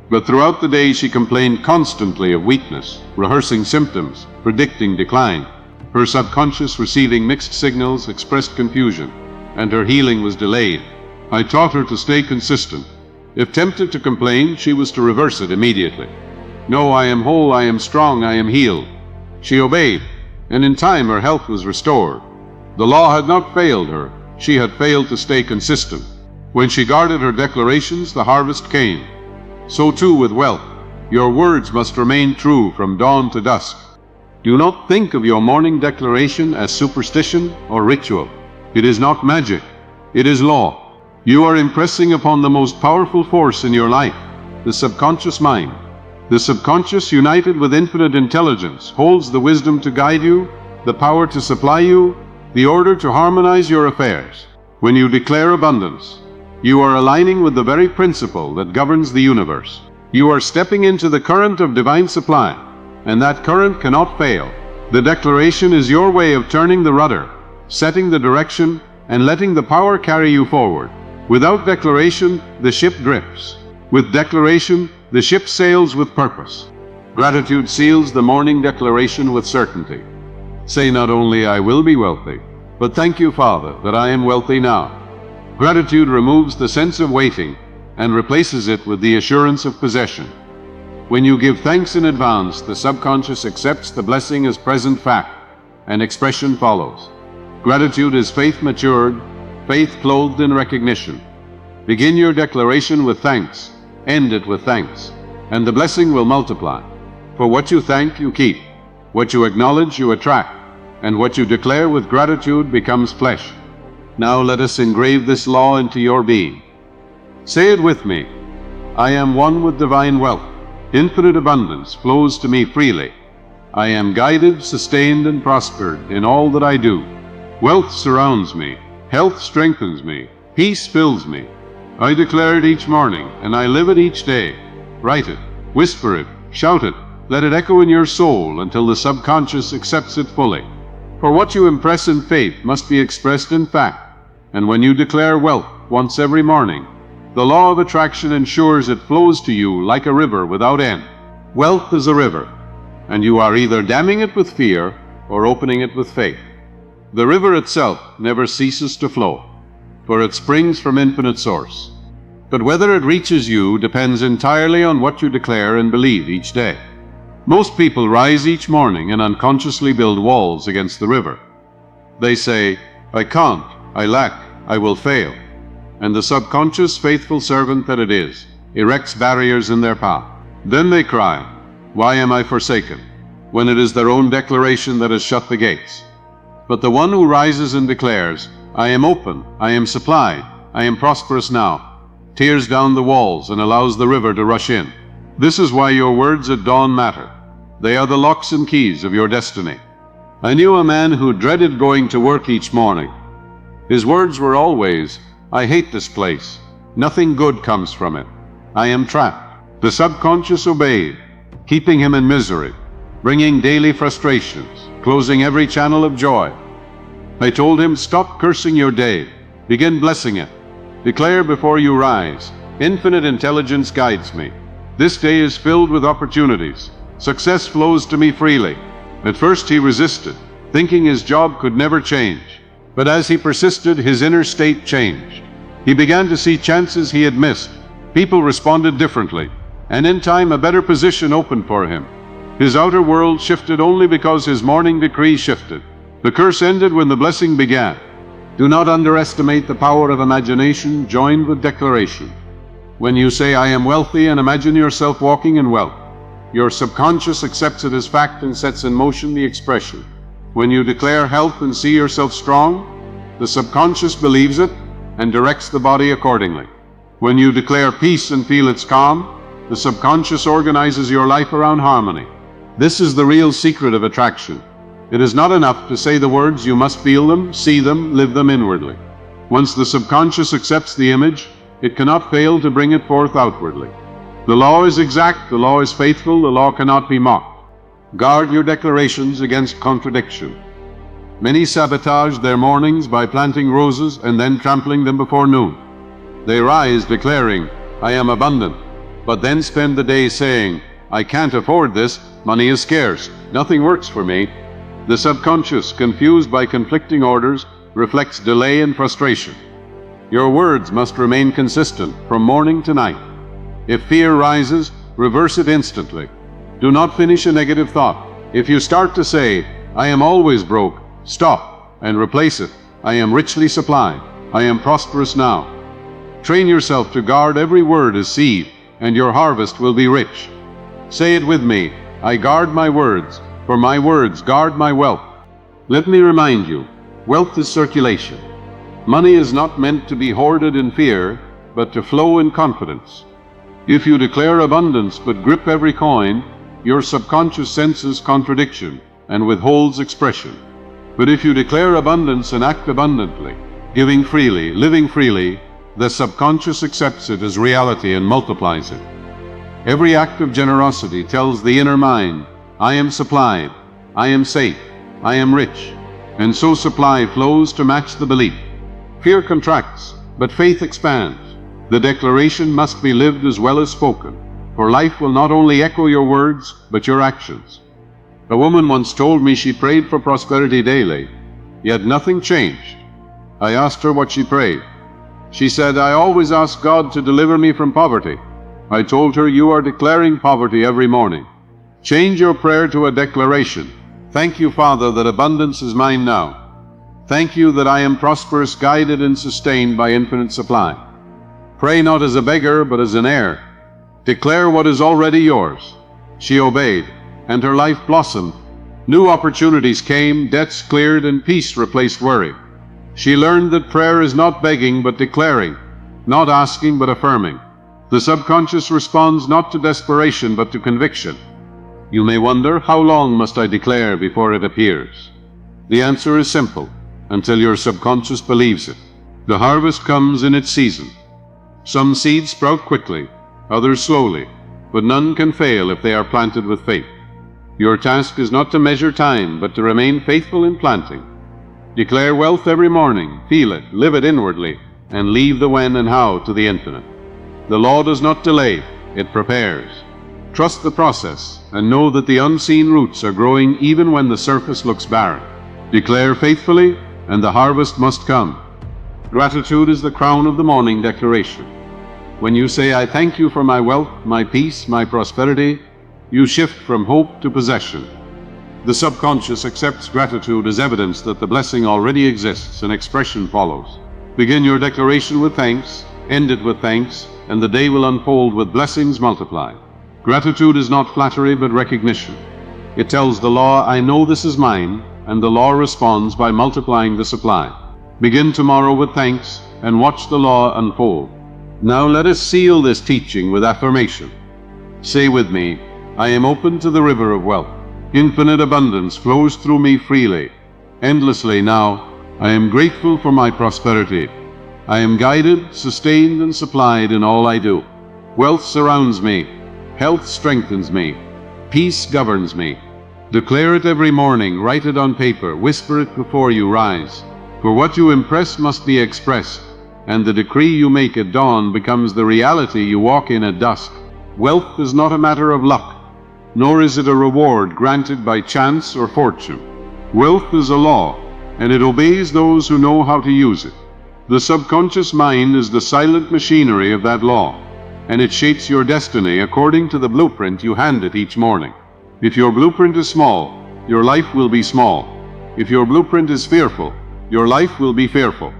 But throughout the day she complained constantly of weakness, rehearsing symptoms, predicting decline. Her subconscious, receiving mixed signals, expressed confusion, and her healing was delayed. I taught her to stay consistent. If tempted to complain, she was to reverse it immediately. "No, I am whole, I am strong, I am healed." She obeyed, and in time her health was restored. The law had not failed her, she had failed to stay consistent. When she guarded her declarations, the harvest came. So too with wealth. Your words must remain true from dawn to dusk. Do not think of your morning declaration as superstition or ritual. It is not magic, it is law. You are impressing upon the most powerful force in your life, the subconscious mind. The subconscious, united with infinite intelligence, holds the wisdom to guide you, the power to supply you, the order to harmonize your affairs. When you declare abundance, you are aligning with the very principle that governs the universe. You are stepping into the current of divine supply, and that current cannot fail. The declaration is your way of turning the rudder, setting the direction, and letting the power carry you forward. Without declaration, the ship drifts. With declaration, the ship sails with purpose. Gratitude seals the morning declaration with certainty. Say not only, "I will be wealthy," but "Thank you, Father, that I am wealthy now." Gratitude removes the sense of waiting and replaces it with the assurance of possession. When you give thanks in advance, the subconscious accepts the blessing as present fact, and expression follows. Gratitude is faith matured, faith clothed in recognition. Begin your declaration with thanks, end it with thanks, and the blessing will multiply. For what you thank, you keep. What you acknowledge, you attract, and what you declare with gratitude becomes flesh. Now let us engrave this law into your being. Say it with me. I am one with divine wealth. Infinite abundance flows to me freely. I am guided, sustained, and prospered in all that I do. Wealth surrounds me. Health strengthens me. Peace fills me. I declare it each morning, and I live it each day. Write it, whisper it, shout it. Let it echo in your soul until the subconscious accepts it fully. For what you impress in faith must be expressed in fact, and when you declare wealth once every morning, the law of attraction ensures it flows to you like a river without end. Wealth is a river, and you are either damming it with fear or opening it with faith. The river itself never ceases to flow, for it springs from infinite source. But whether it reaches you depends entirely on what you declare and believe each day. Most people rise each morning and unconsciously build walls against the river. They say, "I can't, I lack, I will fail." And the subconscious, faithful servant that it is, erects barriers in their path. Then they cry, "Why am I forsaken?" when it is their own declaration that has shut the gates. But the one who rises and declares, "I am open, I am supplied, I am prosperous now," tears down the walls and allows the river to rush in. This is why your words at dawn matter. They are the locks and keys of your destiny. I knew a man who dreaded going to work each morning. His words were always, "I hate this place. Nothing good comes from it. I am trapped." The subconscious obeyed, keeping him in misery, bringing daily frustrations, closing every channel of joy. I told him, "Stop cursing your day. Begin blessing it. Declare before you rise, 'Infinite intelligence guides me. This day is filled with opportunities. Success flows to me freely.'" At first he resisted, thinking his job could never change. But as he persisted, his inner state changed. He began to see chances he had missed. People responded differently, and in time a better position opened for him. His outer world shifted only because his morning decree shifted. The curse ended when the blessing began. Do not underestimate the power of imagination joined with declaration. When you say, "I am wealthy," and imagine yourself walking in wealth, your subconscious accepts it as fact and sets in motion the expression. When you declare health and see yourself strong, the subconscious believes it and directs the body accordingly. When you declare peace and feel its calm, the subconscious organizes your life around harmony. This is the real secret of attraction. It is not enough to say the words, you must feel them, see them, live them inwardly. Once the subconscious accepts the image, it cannot fail to bring it forth outwardly. The law is exact, the law is faithful, the law cannot be mocked. Guard your declarations against contradiction. Many sabotage their mornings by planting roses and then trampling them before noon. They rise declaring, "I am abundant," but then spend the day saying, "I can't afford this, money is scarce, nothing works for me." The subconscious, confused by conflicting orders, reflects delay and frustration. Your words must remain consistent from morning to night. If fear rises, reverse it instantly. Do not finish a negative thought. If you start to say, "I am always broke," stop and replace it, "I am richly supplied, I am prosperous now." Train yourself to guard every word as seed, and your harvest will be rich. Say it with me, "I guard my words, for my words guard my wealth." Let me remind you, wealth is circulation. Money is not meant to be hoarded in fear, but to flow in confidence. If you declare abundance but grip every coin, your subconscious senses contradiction and withholds expression. But if you declare abundance and act abundantly, giving freely, living freely, the subconscious accepts it as reality and multiplies it. Every act of generosity tells the inner mind, "I am supplied, I am safe, I am rich," and so supply flows to match the belief. Fear contracts, but faith expands. The declaration must be lived as well as spoken, for life will not only echo your words, but your actions. A woman once told me she prayed for prosperity daily, yet nothing changed. I asked her what she prayed. She said, "I always ask God to deliver me from poverty." I told her, "You are declaring poverty every morning. Change your prayer to a declaration. Thank you, Father, that abundance is mine now. Thank you that I am prosperous, guided and sustained by infinite supply." Pray not as a beggar, but as an heir. Declare what is already yours. She obeyed, and her life blossomed. New opportunities came, debts cleared, and peace replaced worry. She learned that prayer is not begging, but declaring, not asking, but affirming. The subconscious responds not to desperation, but to conviction. You may wonder, how long must I declare before it appears? The answer is simple, until your subconscious believes it. The harvest comes in its season. Some seeds sprout quickly, others slowly, but none can fail if they are planted with faith. Your task is not to measure time, but to remain faithful in planting. Declare wealth every morning, feel it, live it inwardly, and leave the when and how to the infinite. The law does not delay, it prepares. Trust the process, and know that the unseen roots are growing even when the surface looks barren. Declare faithfully, and the harvest must come. Gratitude is the crown of the morning declaration. When you say, I thank you for my wealth, my peace, my prosperity, you shift from hope to possession. The subconscious accepts gratitude as evidence that the blessing already exists, and expression follows. Begin your declaration with thanks, end it with thanks, and the day will unfold with blessings multiplied. Gratitude is not flattery but recognition. It tells the law, I know this is mine, and the law responds by multiplying the supply. Begin tomorrow with thanks, and watch the law unfold. Now let us seal this teaching with affirmation. Say with me, I am open to the river of wealth. Infinite abundance flows through me freely, endlessly now. I am grateful for my prosperity. I am guided, sustained, and supplied in all I do. Wealth surrounds me. Health strengthens me. Peace governs me. Declare it every morning, write it on paper, whisper it before you rise. For what you impress must be expressed, and the decree you make at dawn becomes the reality you walk in at dusk. Wealth is not a matter of luck, nor is it a reward granted by chance or fortune. Wealth is a law, and it obeys those who know how to use it. The subconscious mind is the silent machinery of that law, and it shapes your destiny according to the blueprint you hand it each morning. If your blueprint is small, your life will be small. If your blueprint is fearful, your life will be fearful.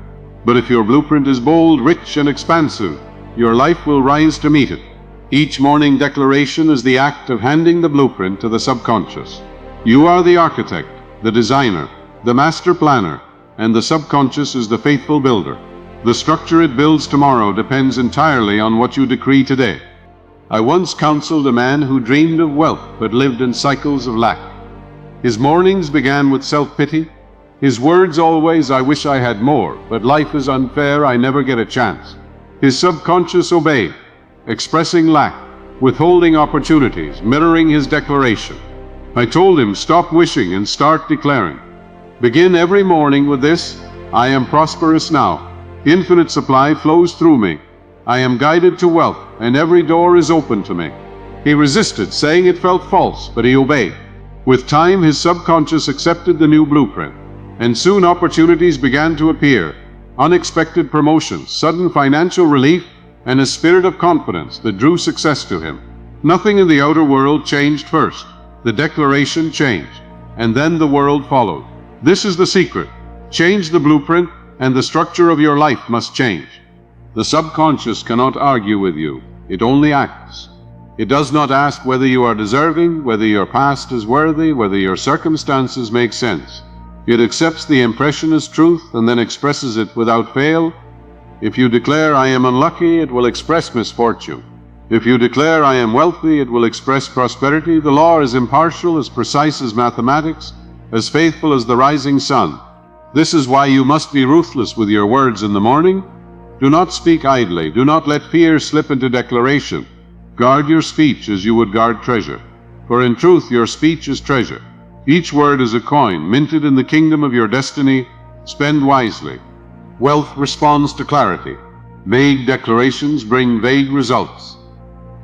But if your blueprint is bold, rich, and expansive, your life will rise to meet it. Each morning declaration is the act of handing the blueprint to the subconscious. You are the architect, the designer, the master planner, and the subconscious is the faithful builder. The structure it builds tomorrow depends entirely on what you decree today. I once counseled a man who dreamed of wealth but lived in cycles of lack. His mornings began with self-pity. His words always, I wish I had more, but life is unfair, I never get a chance. His subconscious obeyed, expressing lack, withholding opportunities, mirroring his declaration. I told him, stop wishing and start declaring. Begin every morning with this, I am prosperous now. Infinite supply flows through me. I am guided to wealth, and every door is open to me. He resisted, saying it felt false, but he obeyed. With time, his subconscious accepted the new blueprint, and soon opportunities began to appear. Unexpected promotions, sudden financial relief, and a spirit of confidence that drew success to him. Nothing in the outer world changed first. The declaration changed, and then the world followed. This is the secret. Change the blueprint, and the structure of your life must change. The subconscious cannot argue with you. It only acts. It does not ask whether you are deserving, whether your past is worthy, whether your circumstances make sense. It accepts the impression as truth and then expresses it without fail. If you declare, I am unlucky, it will express misfortune. If you declare, I am wealthy, it will express prosperity. The law is impartial, as precise as mathematics, as faithful as the rising sun. This is why you must be ruthless with your words in the morning. Do not speak idly. Do not let fear slip into declaration. Guard your speech as you would guard treasure. For in truth, your speech is treasure. Each word is a coin, minted in the kingdom of your destiny. Spend wisely. Wealth responds to clarity. Vague declarations bring vague results.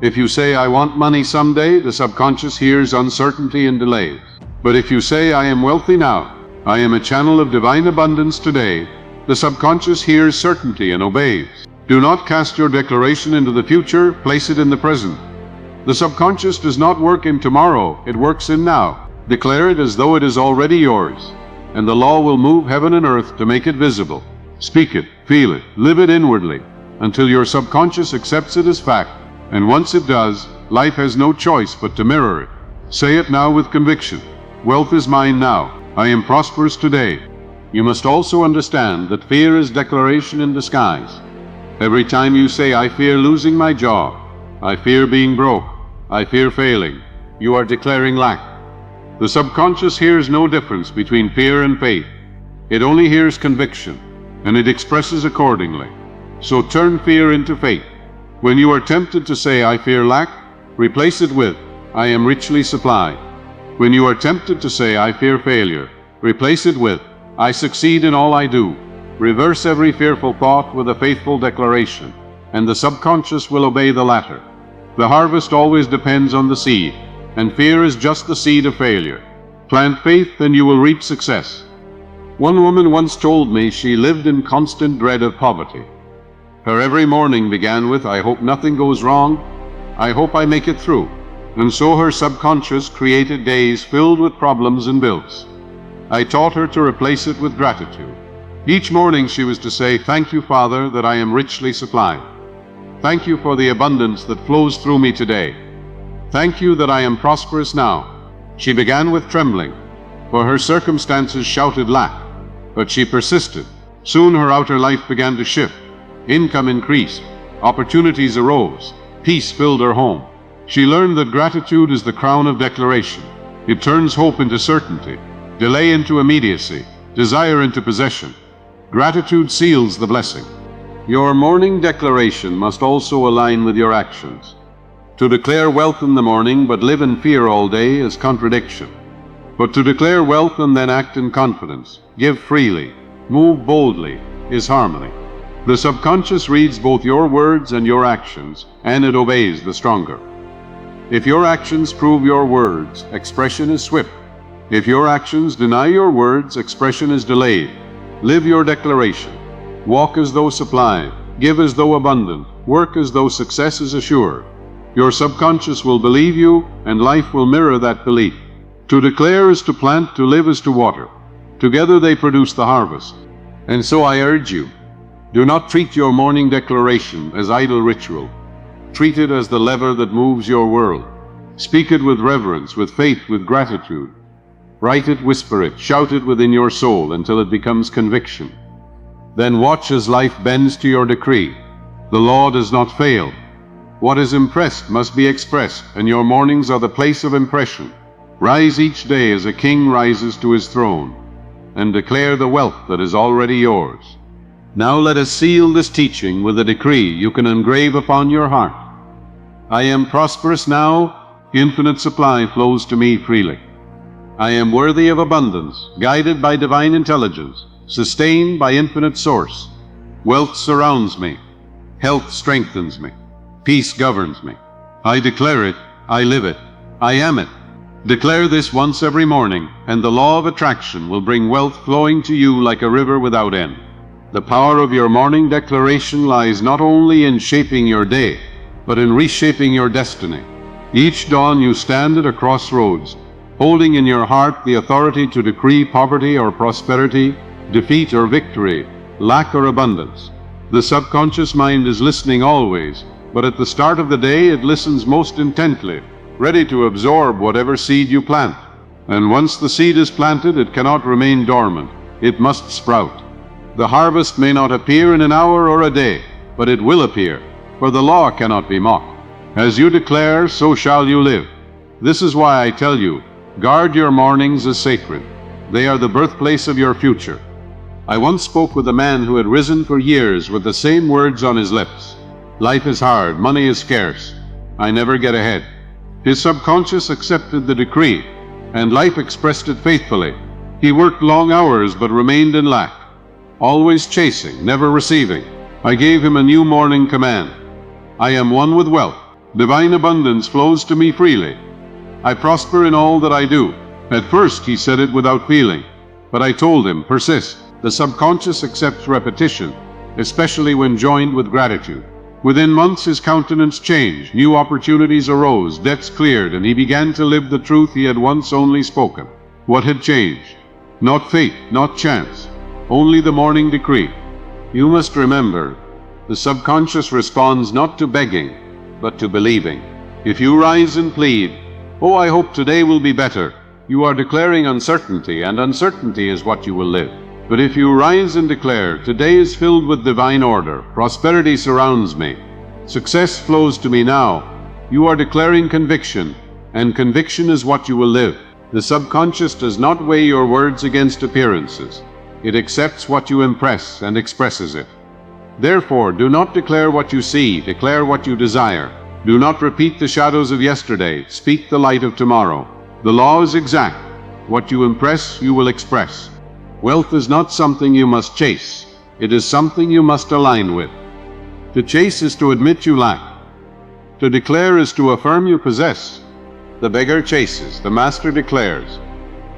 If you say, I want money someday, the subconscious hears uncertainty and delays. But if you say, I am wealthy now, I am a channel of divine abundance today, the subconscious hears certainty and obeys. Do not cast your declaration into the future, place it in the present. The subconscious does not work in tomorrow, it works in now. Declare it as though it is already yours, and the law will move heaven and earth to make it visible. Speak it, feel it, live it inwardly, until your subconscious accepts it as fact, and once it does, life has no choice but to mirror it. Say it now with conviction. Wealth is mine now. I am prosperous today. You must also understand that fear is declaration in disguise. Every time you say, I fear losing my job, I fear being broke, I fear failing, you are declaring lack. The subconscious hears no difference between fear and faith. It only hears conviction, and it expresses accordingly. So turn fear into faith. When you are tempted to say, I fear lack, replace it with, I am richly supplied. When you are tempted to say, I fear failure, replace it with, I succeed in all I do. Reverse every fearful thought with a faithful declaration, and the subconscious will obey the latter. The harvest always depends on the seed, and fear is just the seed of failure. Plant faith and you will reap success. One woman once told me she lived in constant dread of poverty. Her every morning began with, I hope nothing goes wrong, I hope I make it through. And so her subconscious created days filled with problems and bills. I taught her to replace it with gratitude. Each morning she was to say, thank you, Father, that I am richly supplied. Thank you for the abundance that flows through me today. Thank you that I am prosperous now. She began with trembling, for her circumstances shouted lack, but she persisted. Soon her outer life began to shift. Income increased, opportunities arose, peace filled her home. She learned that gratitude is the crown of declaration. It turns hope into certainty, delay into immediacy, desire into possession. Gratitude seals the blessing. Your morning declaration must also align with your actions. To declare wealth in the morning but live in fear all day is contradiction. But to declare wealth and then act in confidence, give freely, move boldly, is harmony. The subconscious reads both your words and your actions, and it obeys the stronger. If your actions prove your words, expression is swift. If your actions deny your words, expression is delayed. Live your declaration. Walk as though supplied, give as though abundant, work as though success is assured. Your subconscious will believe you, and life will mirror that belief. To declare is to plant, to live is to water. Together they produce the harvest. And so I urge you, do not treat your morning declaration as idle ritual. Treat it as the lever that moves your world. Speak it with reverence, with faith, with gratitude. Write it, whisper it, shout it within your soul until it becomes conviction. Then watch as life bends to your decree. The law does not fail. What is impressed must be expressed, and your mornings are the place of impression. Rise each day as a king rises to his throne, and declare the wealth that is already yours. Now let us seal this teaching with a decree you can engrave upon your heart. I am prosperous now, infinite supply flows to me freely. I am worthy of abundance, guided by divine intelligence, sustained by infinite source. Wealth surrounds me, health strengthens me, peace governs me. I declare it, I live it, I am it. Declare this once every morning, and the law of attraction will bring wealth flowing to you like a river without end. The power of your morning declaration lies not only in shaping your day, but in reshaping your destiny. Each dawn you stand at a crossroads, holding in your heart the authority to decree poverty or prosperity, defeat or victory, lack or abundance. The subconscious mind is listening always, but at the start of the day it listens most intently, ready to absorb whatever seed you plant. And once the seed is planted, it cannot remain dormant. It must sprout. The harvest may not appear in an hour or a day, but it will appear, for the law cannot be mocked. As you declare, so shall you live. This is why I tell you, guard your mornings as sacred. They are the birthplace of your future. I once spoke with a man who had risen for years with the same words on his lips. Life is hard, money is scarce, I never get ahead. His subconscious accepted the decree, and life expressed it faithfully. He worked long hours but remained in lack, always chasing, never receiving. I gave him a new morning command. I am one with wealth. Divine abundance flows to me freely. I prosper in all that I do. At first he said it without feeling, but I told him, persist. The subconscious accepts repetition, especially when joined with gratitude. Within months his countenance changed, new opportunities arose, debts cleared, and he began to live the truth he had once only spoken. What had changed? Not fate, not chance, only the morning decree. You must remember, the subconscious responds not to begging, but to believing. If you rise and plead, oh, I hope today will be better, you are declaring uncertainty, and uncertainty is what you will live. But if you rise and declare, today is filled with divine order, prosperity surrounds me, success flows to me now, you are declaring conviction, and conviction is what you will live. The subconscious does not weigh your words against appearances. It accepts what you impress and expresses it. Therefore, do not declare what you see, declare what you desire. Do not repeat the shadows of yesterday, speak the light of tomorrow. The law is exact. What you impress, you will express. Wealth is not something you must chase. It is something you must align with. To chase is to admit you lack. To declare is to affirm you possess. The beggar chases, the master declares.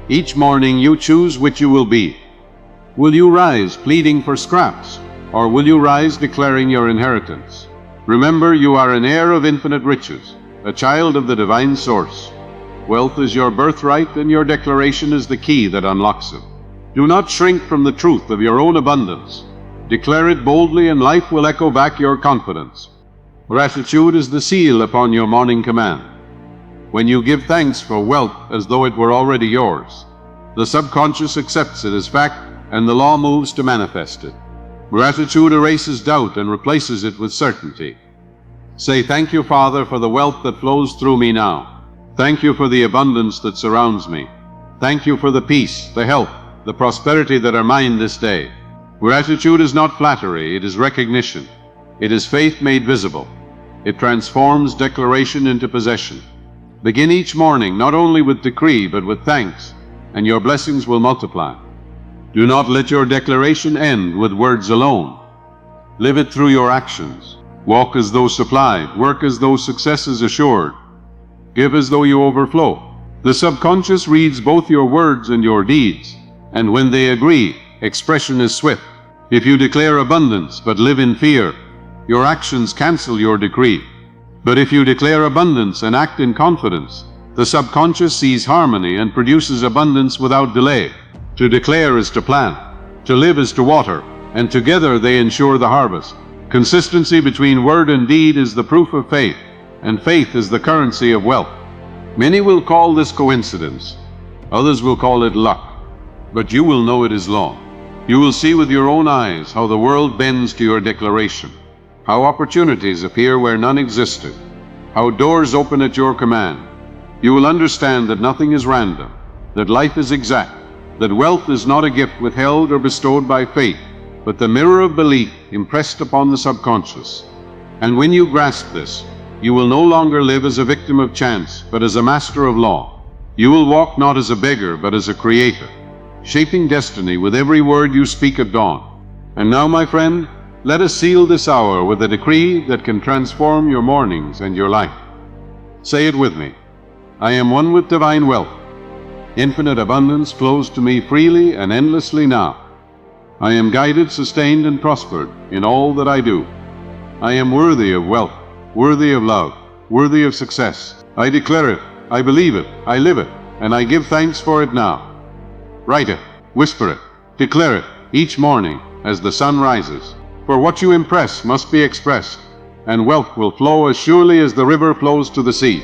Each morning you choose which you will be. Will you rise pleading for scraps, or will you rise declaring your inheritance? Remember, you are an heir of infinite riches, a child of the divine source. Wealth is your birthright, and your declaration is the key that unlocks it. Do not shrink from the truth of your own abundance. Declare it boldly, and life will echo back your confidence. Gratitude is the seal upon your morning command. When you give thanks for wealth as though it were already yours, the subconscious accepts it as fact, and the law moves to manifest it. Gratitude erases doubt and replaces it with certainty. Say, "Thank you, Father, for the wealth that flows through me now. Thank you for the abundance that surrounds me. Thank you for the peace, the health, the prosperity that are mine this day." Gratitude is not flattery, it is recognition. It is faith made visible. It transforms declaration into possession. Begin each morning not only with decree but with thanks, and your blessings will multiply. Do not let your declaration end with words alone. Live it through your actions. Walk as though supplied, work as though success is assured. Give as though you overflow. The subconscious reads both your words and your deeds, and when they agree, expression is swift. If you declare abundance but live in fear, your actions cancel your decree. But if you declare abundance and act in confidence, the subconscious sees harmony and produces abundance without delay. To declare is to plant, to live is to water, and together they ensure the harvest. Consistency between word and deed is the proof of faith, and faith is the currency of wealth. Many will call this coincidence. Others will call it luck. But you will know it is law. You will see with your own eyes how the world bends to your declaration, how opportunities appear where none existed, how doors open at your command. You will understand that nothing is random, that life is exact, that wealth is not a gift withheld or bestowed by fate, but the mirror of belief impressed upon the subconscious. And when you grasp this, you will no longer live as a victim of chance, but as a master of law. You will walk not as a beggar, but as a creator, shaping destiny with every word you speak at dawn. And now, my friend, let us seal this hour with a decree that can transform your mornings and your life. Say it with me. I am one with divine wealth. Infinite abundance flows to me freely and endlessly now. I am guided, sustained, and prospered in all that I do. I am worthy of wealth, worthy of love, worthy of success. I declare it, I believe it, I live it, and I give thanks for it now. Write it, whisper it, declare it each morning as the sun rises. For what you impress must be expressed, and wealth will flow as surely as the river flows to the sea.